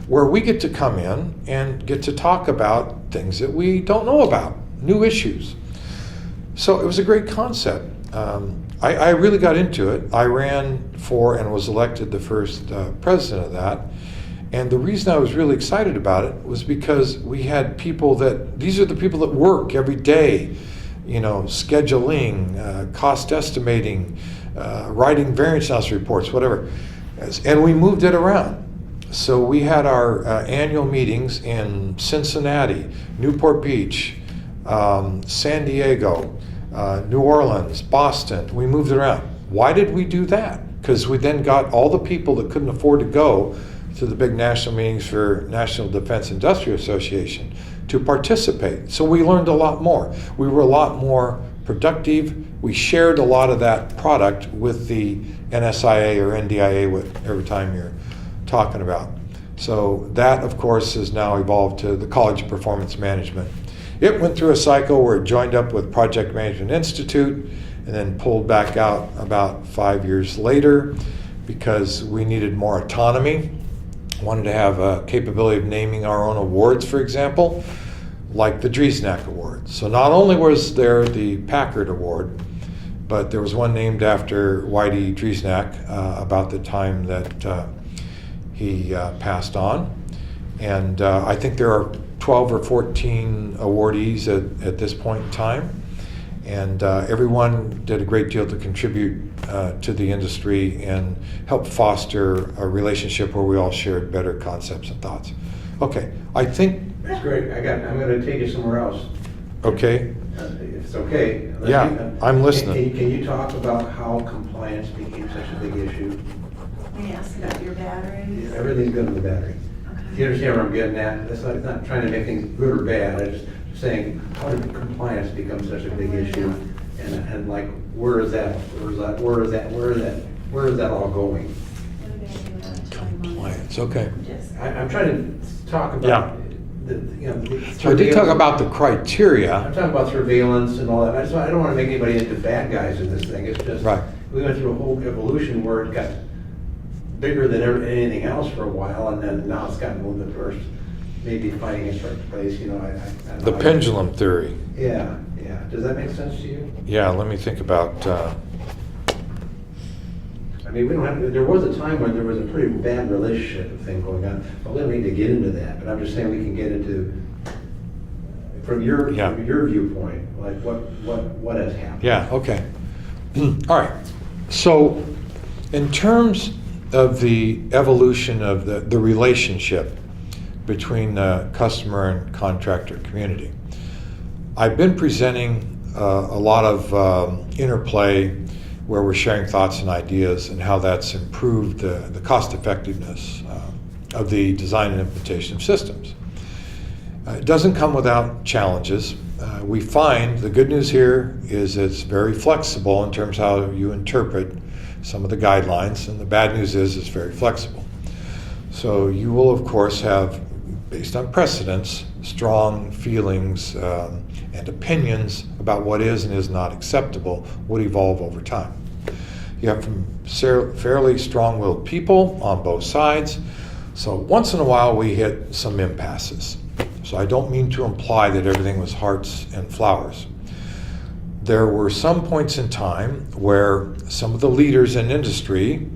where we get to come in and get to talk about things that we don't know about, new issues. So it was a great concept. I really got into it. I ran for and was elected the first president of that. And the reason I was really excited about it was because we had people these are the people that work every day, scheduling, cost estimating, writing variance analysis reports, whatever. And we moved it around. So we had our annual meetings in Cincinnati, Newport Beach, San Diego, New Orleans, Boston. We moved around. Why did we do that? Because we then got all the people that couldn't afford to go to the big national meetings for National Defense Industrial Association to participate. So we learned a lot more. We were a lot more productive. We shared a lot of that product with the NSIA or NDIA, whatever time you're talking about. So that, of course, has now evolved to the College of Performance Management. It went through a cycle where it joined up with Project Management Institute and then pulled back out about 5 years later because we needed more autonomy. Wanted to have a capability of naming our own awards, for example, like the Driesnack Award. So not only was there the Packard Award, but there was one named after Whitey Driesnack about the time that he passed on. And I think there are 12 or 14 awardees at this point in time. And everyone did a great deal to contribute to the industry and help foster a relationship where we all shared better concepts and thoughts. Okay, I think. That's great. I'm going to take you somewhere else. Okay. If it's okay. Yeah, I'm listening. Can you talk about how compliance became such a big issue? We asked about your batteries. Everything's good on the battery. Okay. Do you understand where I'm getting at? That's not trying to make things good or bad. I'm just saying, how did compliance become such a big issue? And like, where is that all going? Compliance, okay. I'm trying to talk about, Yeah. So I did talk about the criteria. I'm talking about surveillance and all that. I don't want to make anybody into bad guys in this thing. It's just, Right. we went through a whole evolution where it got bigger than anything else for a while, and then now it's gotten a little bit worse. Maybe finding its right place, I don't The know. pendulum theory. Yeah. Does that make sense to you? Yeah, let me think about. I mean, we don't have, there was a time when there was a pretty bad relationship thing going on, but we don't need to get into that. But I'm just saying we can get into, from your viewpoint, like what has happened. Yeah, okay. All right. So in terms of the evolution of the relationship between the customer and contractor community, I've been presenting a lot of interplay where we're sharing thoughts and ideas and how that's improved the cost effectiveness of the design and implementation of systems. It doesn't come without challenges. We find the good news here is it's very flexible in terms of how you interpret some of the guidelines, and the bad news is it's very flexible. So you will, of course, have, based on precedents, strong feelings and opinions about what is and is not acceptable would evolve over time. You have fairly strong-willed people on both sides, so once in a while we hit some impasses. So I don't mean to imply that everything was hearts and flowers. There were some points in time where some of the leaders in industry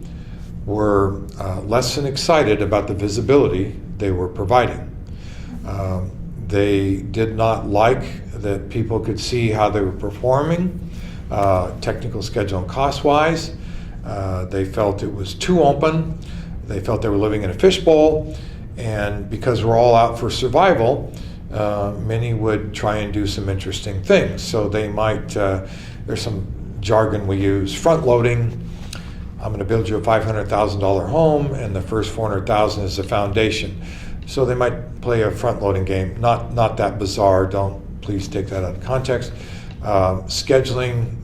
were less than excited about the visibility they were providing. They did not like that people could see how they were performing, technical schedule and cost-wise. They felt it was too open. They felt they were living in a fishbowl. And because we're all out for survival, many would try and do some interesting things. So they might, there's some jargon we use, front-loading. I'm going to build you a $500,000 home, and the first $400,000 is the foundation. So they might play a front-loading game. Not that bizarre. Don't please take that out of context. Scheduling,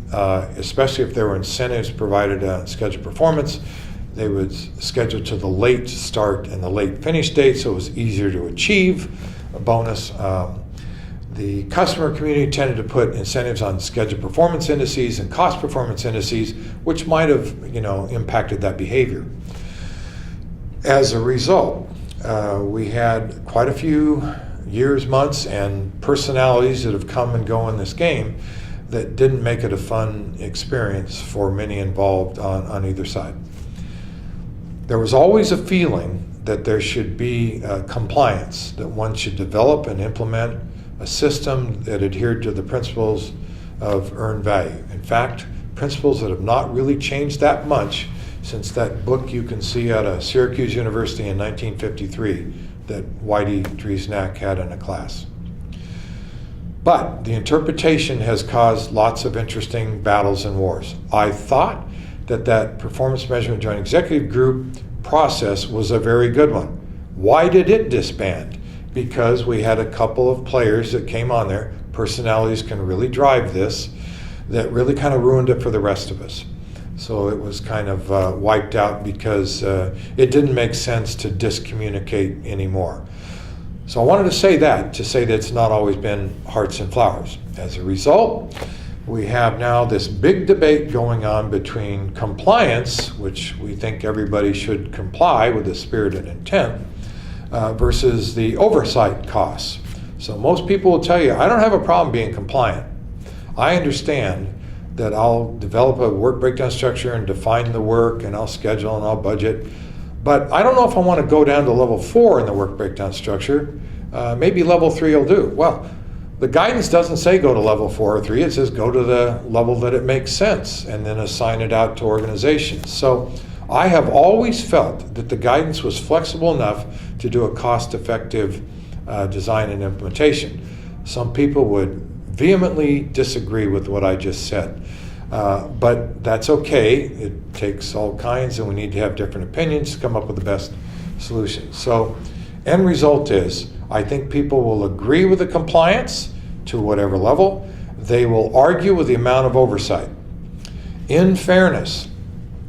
especially if there were incentives provided on scheduled performance, they would schedule to the late start and the late finish date, so it was easier to achieve a bonus. The customer community tended to put incentives on scheduled performance indices and cost performance indices, which might have, impacted that behavior. As a result, we had quite a few years, months, and personalities that have come and go in this game that didn't make it a fun experience for many involved on either side. There was always a feeling that there should be compliance, that one should develop and implement a system that adhered to the principles of earned value. In fact, principles that have not really changed that much since that book you can see out of Syracuse University in 1953 that Whitey Driesnack had in a class. But the interpretation has caused lots of interesting battles and wars. I thought that performance measurement joint executive group process was a very good one. Why did it disband? Because we had a couple of players that came on there, personalities can really drive this, that really kind of ruined it for the rest of us. So it was kind of wiped out because it didn't make sense to discommunicate anymore. So I wanted to say that it's not always been hearts and flowers. As a result, we have now this big debate going on between compliance, which we think everybody should comply with the spirit and intent, versus the oversight costs. So most people will tell you, I don't have a problem being compliant. I understand that I'll develop a work breakdown structure and define the work and I'll schedule and I'll budget. But I don't know if I want to go down to level 4 in the work breakdown structure. Maybe level 3 will do. Well, the guidance doesn't say go to level 4 or 3. It says go to the level that it makes sense and then assign it out to organizations. So I have always felt that the guidance was flexible enough to do a cost-effective design and implementation. Some people would vehemently disagree with what I just said. But that's okay. It takes all kinds and we need to have different opinions to come up with the best solution. So end result is, I think people will agree with the compliance to whatever level. They will argue with the amount of oversight. In fairness,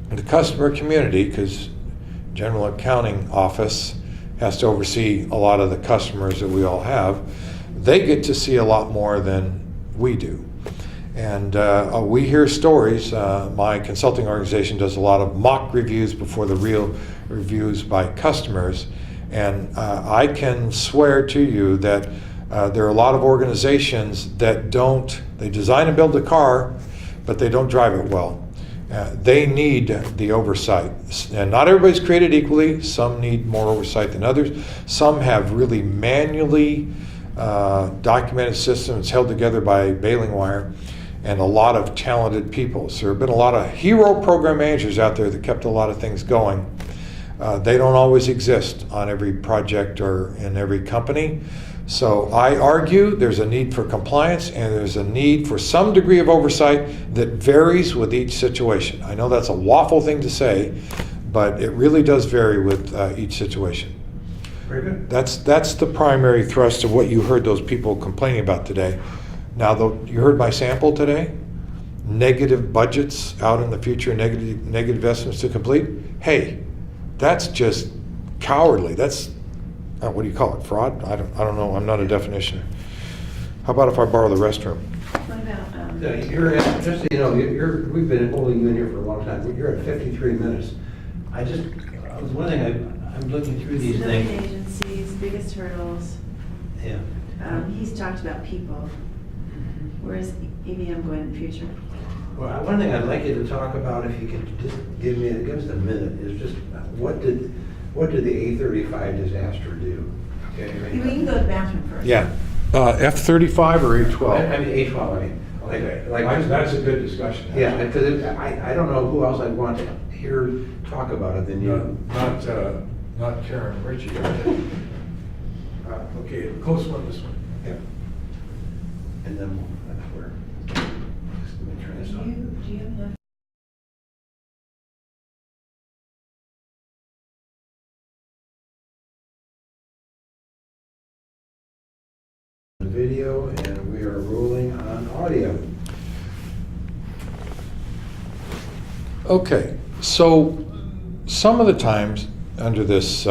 the customer community, because General Accounting Office has to oversee a lot of the customers that we all have, they get to see a lot more than we do. And we hear stories. My consulting organization does a lot of mock reviews before the real reviews by customers. And I can swear to you that there are a lot of organizations that they design and build a car, but they don't drive it well. They need the oversight. And not everybody's created equally. Some need more oversight than others. Some have really manually documented systems held together by baling wire, and a lot of talented people. So there have been a lot of hero program managers out there that kept a lot of things going. They don't always exist on every project or in every company. So I argue there's a need for compliance and there's a need for some degree of oversight that varies with each situation. I know that's a waffle thing to say, but it really does vary with each situation. Very good. That's the primary thrust of what you heard those people complaining about today. Now, you heard my sample today? Negative budgets out in the future, negative estimates to complete. Hey, that's just cowardly. That's, what do you call it, fraud? I don't know. I'm not a definitioner. How about if I borrow the restroom? What about, You're at, just so you know, we've been holding you in here for a long time. You're at 53 minutes. One thing I'm looking through these civilian things. agencies, biggest hurdles. Yeah. He's talked about people. Where's EVM going in the future? Well, one thing I'd like you to talk about, if you could just give us a minute, is just what did the A35 disaster do? Okay. We can go to the bathroom first. Yeah. F-35 or A-12? I mean A12. I mean, That's a good discussion. yeah, because I don't know who else I'd want to hear talk about it than you. Not Karen Ritchie. Okay, close one, this one. Yeah. And then where? Just let me turn this on. Do you have enough? Video, and we are rolling on audio. Okay, so some of the times under this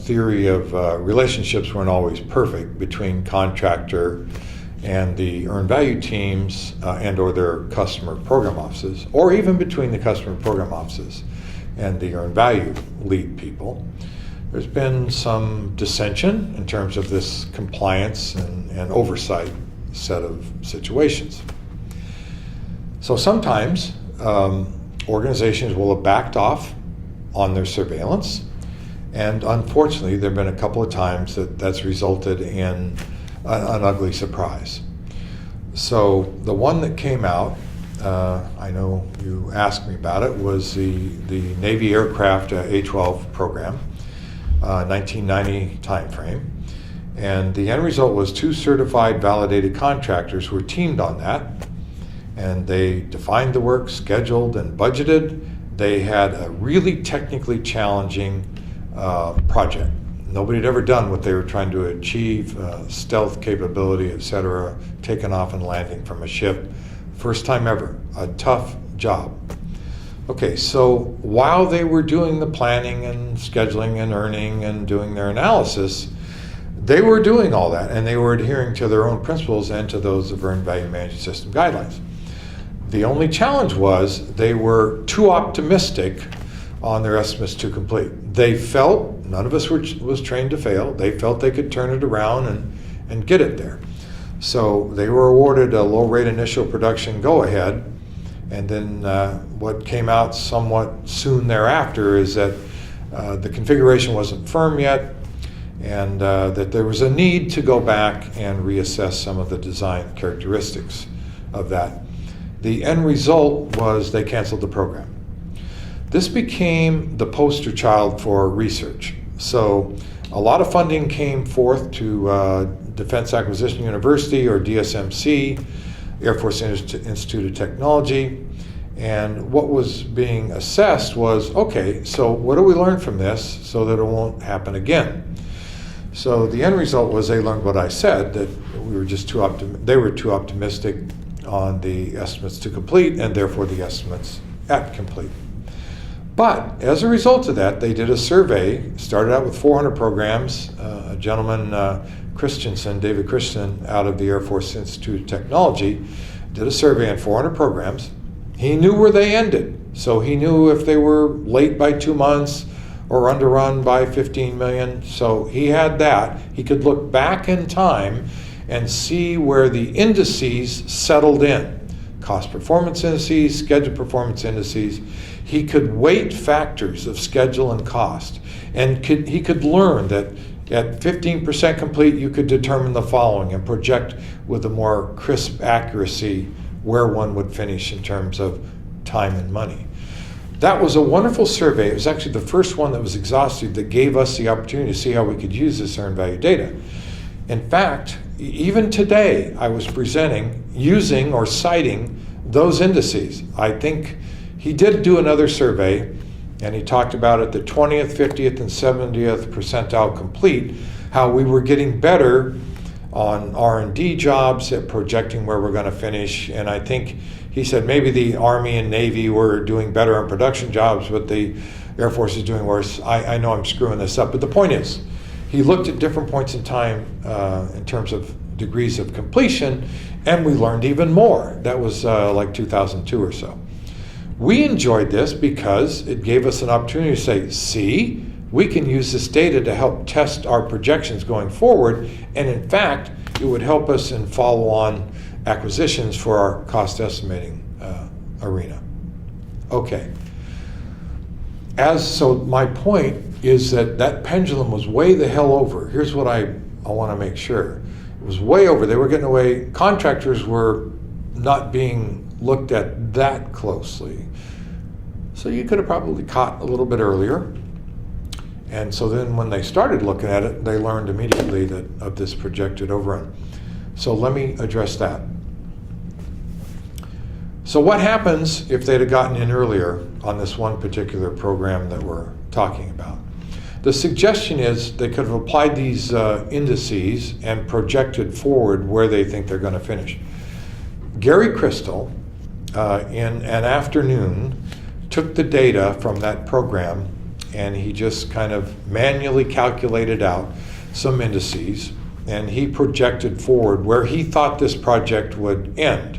theory of relationships weren't always perfect between contractor and the earned value teams and or their customer program offices, or even between the customer program offices and the earned value lead people. There's been some dissension in terms of this compliance and oversight set of situations. So sometimes organizations will have backed off on their surveillance, and unfortunately there have been a couple of times that's resulted in an ugly surprise. So the one that came out I know you asked me about it, was the Navy aircraft A-12 program, 1990 timeframe. And the end result was 2 certified validated contractors were teamed on that. And they defined the work, scheduled and budgeted. They had a really technically challenging project. Nobody had ever done what they were trying to achieve, stealth capability, etc., taking off and landing from a ship. First time ever, a tough job. Okay, so while they were doing the planning and scheduling and earning and doing their analysis, they were doing all that, and they were adhering to their own principles and to those of Earned Value Management System guidelines. The only challenge was they were too optimistic on their estimates to complete. They felt, none of us was trained to fail, they felt they could turn it around and get it there. So they were awarded a low rate initial production go-ahead, and then what came out somewhat soon thereafter is that the configuration wasn't firm yet, and that there was a need to go back and reassess some of the design characteristics of that. The end result was they canceled the program. This became the poster child for research. So a lot of funding came forth to Defense Acquisition University, or DSMC, Air Force Institute of Technology, and what was being assessed was, okay, so what do we learn from this so that it won't happen again? So the end result was they learned what I said, that we were just they were too optimistic on the estimates to complete, and therefore the estimates at complete. But as a result of that, they did a survey, started out with 400 programs. A gentleman, David Christensen, out of the Air Force Institute of Technology, did a survey on 400 programs. He knew where they ended. So he knew if they were late by 2 months or underrun by 15 million. So he had that. He could look back in time and see where the indices settled in. Cost performance indices, schedule performance indices. He could weight factors of schedule and cost. And he could learn that at 15% complete, you could determine the following and project with a more crisp accuracy where one would finish in terms of time and money. That was a wonderful survey. It was actually the first one that was exhaustive that gave us the opportunity to see how we could use this earned value data. In fact, even today, I was presenting using or citing those indices. I think he did do another survey, and he talked about at the 20th, 50th, and 70th percentile complete, how we were getting better on R&D jobs at projecting where we're going to finish. And I think he said maybe the Army and Navy were doing better on production jobs, but the Air Force is doing worse. I know I'm screwing this up, but the point is, he looked at different points in time in terms of degrees of completion, and we learned even more. That was like 2002 or so. We enjoyed this because it gave us an opportunity to say, see, we can use this data to help test our projections going forward, and in fact, it would help us in follow-on acquisitions for our cost estimating arena. Okay. So my point is that pendulum was way the hell over. Here's what I want to make sure. It was way over. They were getting away. Contractors were not being looked at that closely. So you could have probably caught a little bit earlier. And so then when they started looking at it, they learned immediately of this projected overrun. So let me address that. So what happens if they'd have gotten in earlier on this one particular program that we're talking about? The suggestion is they could have applied these indices and projected forward where they think they're going to finish. Gary Crystal, in an afternoon, took the data from that program and he just kind of manually calculated out some indices, and he projected forward where he thought this project would end.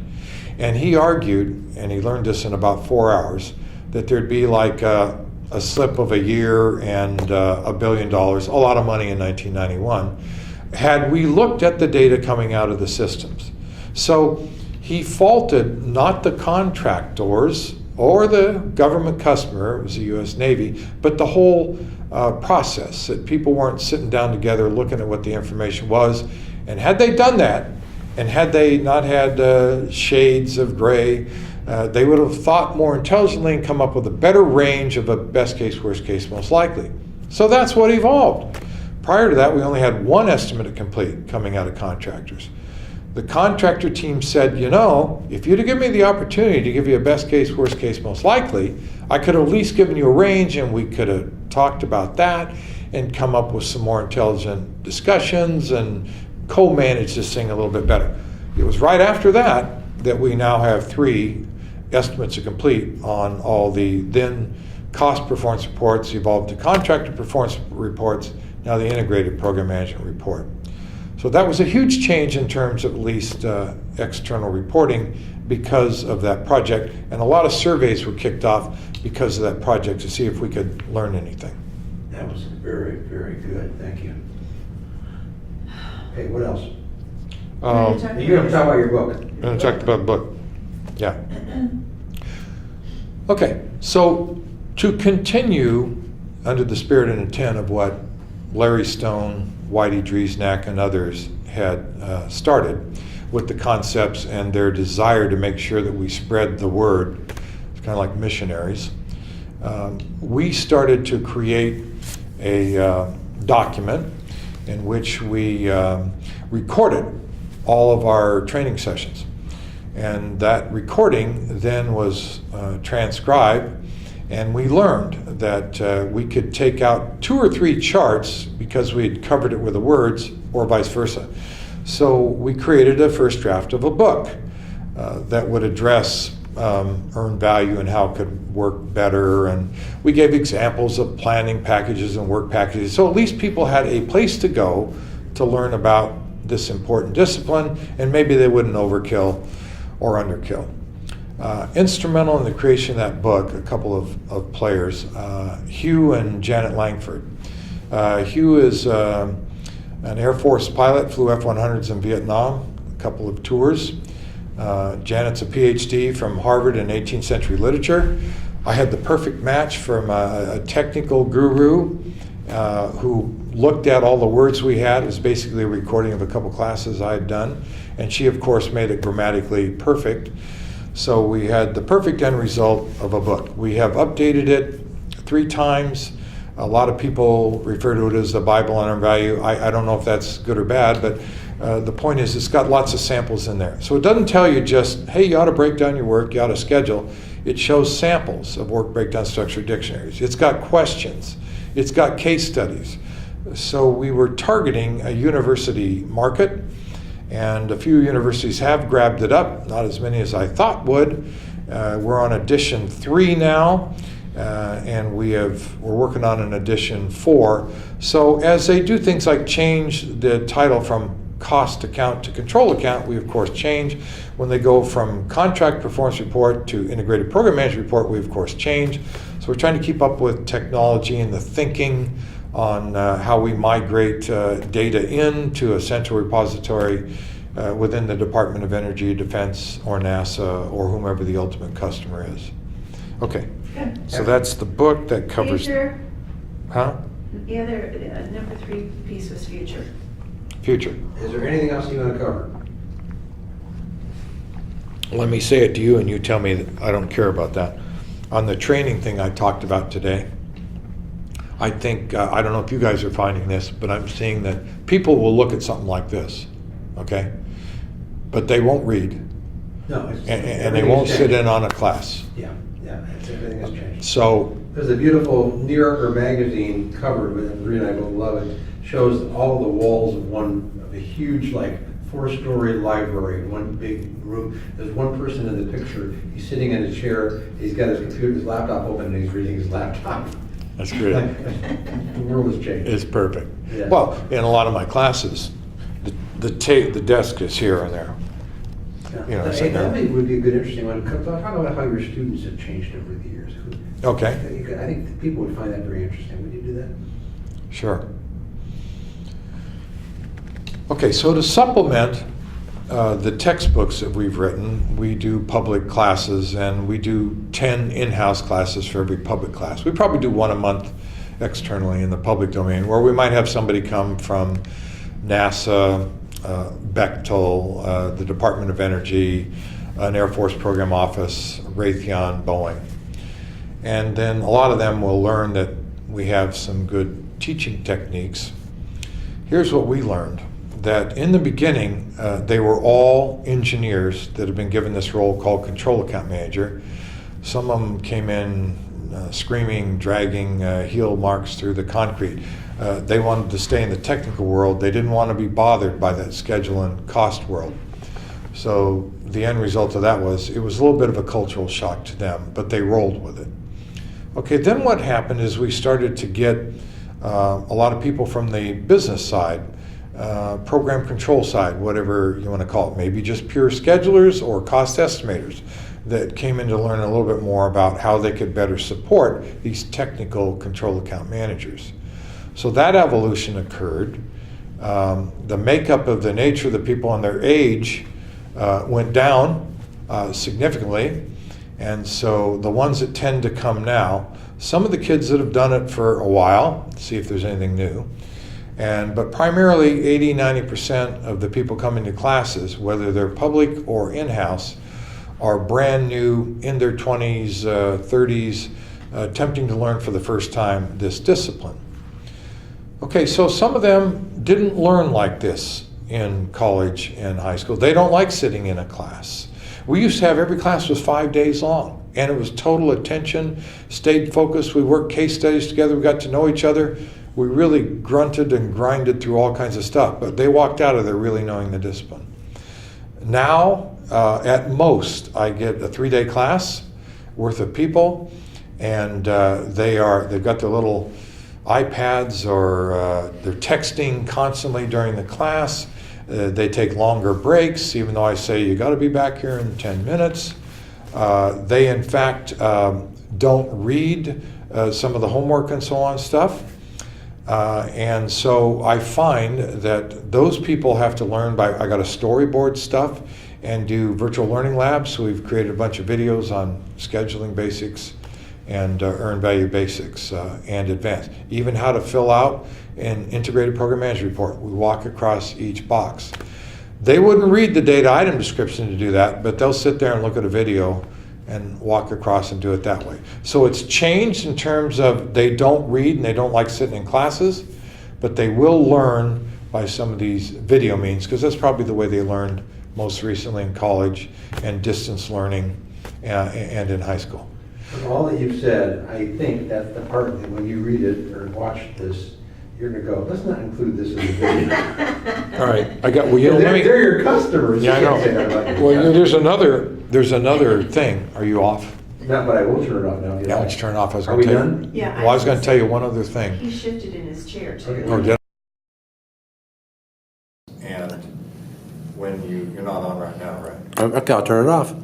And he argued, and he learned this in about 4 hours, that there'd be like a slip of a year and $1 billion, a lot of money in 1991, had we looked at the data coming out of the systems. So he faulted not the contractors or the government customer, it was the U.S. Navy, but the whole process, that people weren't sitting down together looking at what the information was. And had they done that, and had they not had shades of gray they would have thought more intelligently and come up with a better range of a best case, worst case, most likely. So that's what evolved. Prior to that, we only had one estimate of complete coming out of contractors. The contractor team said, you know, if you'd have given me the opportunity to give you a best case, worst case, most likely, I could have at least given you a range and we could have talked about that and come up with some more intelligent discussions and co-manage this thing a little bit better. It was right after that that we now have 3 estimates of complete on all the then cost performance reports evolved to contractor performance reports, now the integrated program management report. So that was a huge change in terms of at least external reporting because of that project, and a lot of surveys were kicked off because of that project to see if we could learn anything. That was very, very good, thank you. Hey, what else? You're gonna talk about your book. I'm going to talk about the book. Yeah. Okay, so to continue under the spirit and intent of what Larry Stone, Whitey Driesnack, and others had started with the concepts and their desire to make sure that we spread the word, it's kind of like missionaries, we started to create a document in which we recorded all of our training sessions. And that recording then was transcribed, and we learned that we could take out 2 or 3 charts because we had covered it with the words, or vice versa. So we created a first draft of a book that would address earned value and how it could work better, and we gave examples of planning packages and work packages, so at least people had a place to go to learn about this important discipline, and maybe they wouldn't overkill or underkill. Instrumental in the creation of that book, a couple of players, Hugh and Janet Langford. Hugh is an Air Force pilot, flew F-100s in Vietnam, a couple of tours. Janet's a PhD from Harvard in 18th century literature. I had the perfect match from a technical guru who looked at all the words we had. It was basically a recording of a couple classes I had done, and she of course made it grammatically perfect. So we had the perfect end result of a book. We have updated it 3 times. A lot of people refer to it as the Bible on earned value. I don't know if that's good or bad, but the point is it's got lots of samples in there. So it doesn't tell you just, hey, you ought to break down your work, you ought to schedule. It shows samples of work breakdown structure dictionaries. It's got questions. It's got case studies. So we were targeting a university market, and a few universities have grabbed it up, not as many as I thought would. We're on edition 3 now, and we're working on an edition 4. So as they do things like change the title from cost account to control account, we of course change. When they go from contract performance report to integrated program management report, we of course change. So we're trying to keep up with technology and the thinking on how we migrate data into a central repository within the Department of Energy, Defense, or NASA, or whomever the ultimate customer is. Okay, so that's the book that covers... Future. Huh? The other, number 3 piece was future. Future. Is there anything else you want to cover? Let me say it to you and you tell me that I don't care about that. On the training thing I talked about today, I think, I don't know if you guys are finding this, but I'm seeing that people will look at something like this, okay? But they won't read. No. And they won't sit in on a class. Yeah, everything has changed. So, There's a beautiful New Yorker magazine cover, with Maria and I both love it, shows all the walls of a huge, like, 4-story library, one big room. There's one person in the picture, he's sitting in a chair, he's got his computer, his laptop open, and he's reading his laptop. that's great. The world has changed. It's perfect. Yeah. Well, in a lot of my classes, the desk is here and there. You know, Hey, that would be a good, interesting one. Talk about how your students have changed over the years. Okay. I think people would find that very interesting. Would you do that? Sure. Okay, so to supplement the textbooks that we've written, we do public classes, and we do 10 in-house classes for every public class. We probably do 1 a month externally in the public domain, where we might have somebody come from NASA, Bechtel, the Department of Energy, an Air Force program office, Raytheon, Boeing. And then a lot of them will learn that we have some good teaching techniques. Here's what we learned, that in the beginning, they were all engineers that had been given this role called control account manager. Some of them came in screaming, dragging heel marks through the concrete. They wanted to stay in the technical world. They didn't want to be bothered by that schedule and cost world. So the end result of that was, it was a little bit of a cultural shock to them, but they rolled with it. Okay, then what happened is we started to get a lot of people from the business side, program control side, whatever you want to call it, maybe just pure schedulers or cost estimators, that came in to learn a little bit more about how they could better support these technical control account managers. So that evolution occurred. The makeup of the nature of the people and their age went down significantly. And so the ones that tend to come now, some of the kids that have done it for a while, see if there's anything new, but primarily 80–90% of the people coming to classes, whether they're public or in-house, are brand new, in their 20s, 30s, attempting to learn for the first time this discipline. Okay, so some of them didn't learn like this in college and high school. They don't like sitting in a class. We used to have every class was 5 days long, and it was total attention, stayed focused. We worked case studies together. We got to know each other. We really grunted and grinded through all kinds of stuff, but they walked out of there really knowing the discipline. Now, at most, I get a 3-day class worth of people, and they've got their little iPads, or they're texting constantly during the class. They take longer breaks, even though I say you got to be back here in 10 minutes. They, in fact, don't read some of the homework and so on stuff. And so I find that those people have to learn I got to storyboard stuff and do virtual learning labs. So we've created a bunch of videos on scheduling basics and earned value basics and advanced. Even how to fill out an integrated program management report. We walk across each box. They wouldn't read the data item description to do that, but they'll sit there and look at a video and walk across and do it that way. So it's changed in terms of they don't read and they don't like sitting in classes, but they will learn by some of these video means, because that's probably the way they learned most recently in college and distance learning and in high school. With all that you've said, I think that's the part that when you read it or watch this, you're going to go, let's not include this in the video. All right, I got. Well, they're your customers. Yeah, I know. Well, Yeah. there's another thing. Are you off? No, but I will turn it off now. Yeah, let's turn it off. I was Are going we to tell done? you. Yeah. Well, I was going to tell you one other thing. He shifted in his chair too. Okay. Or did I? And when you're not on right now, right? Okay, I'll turn it off.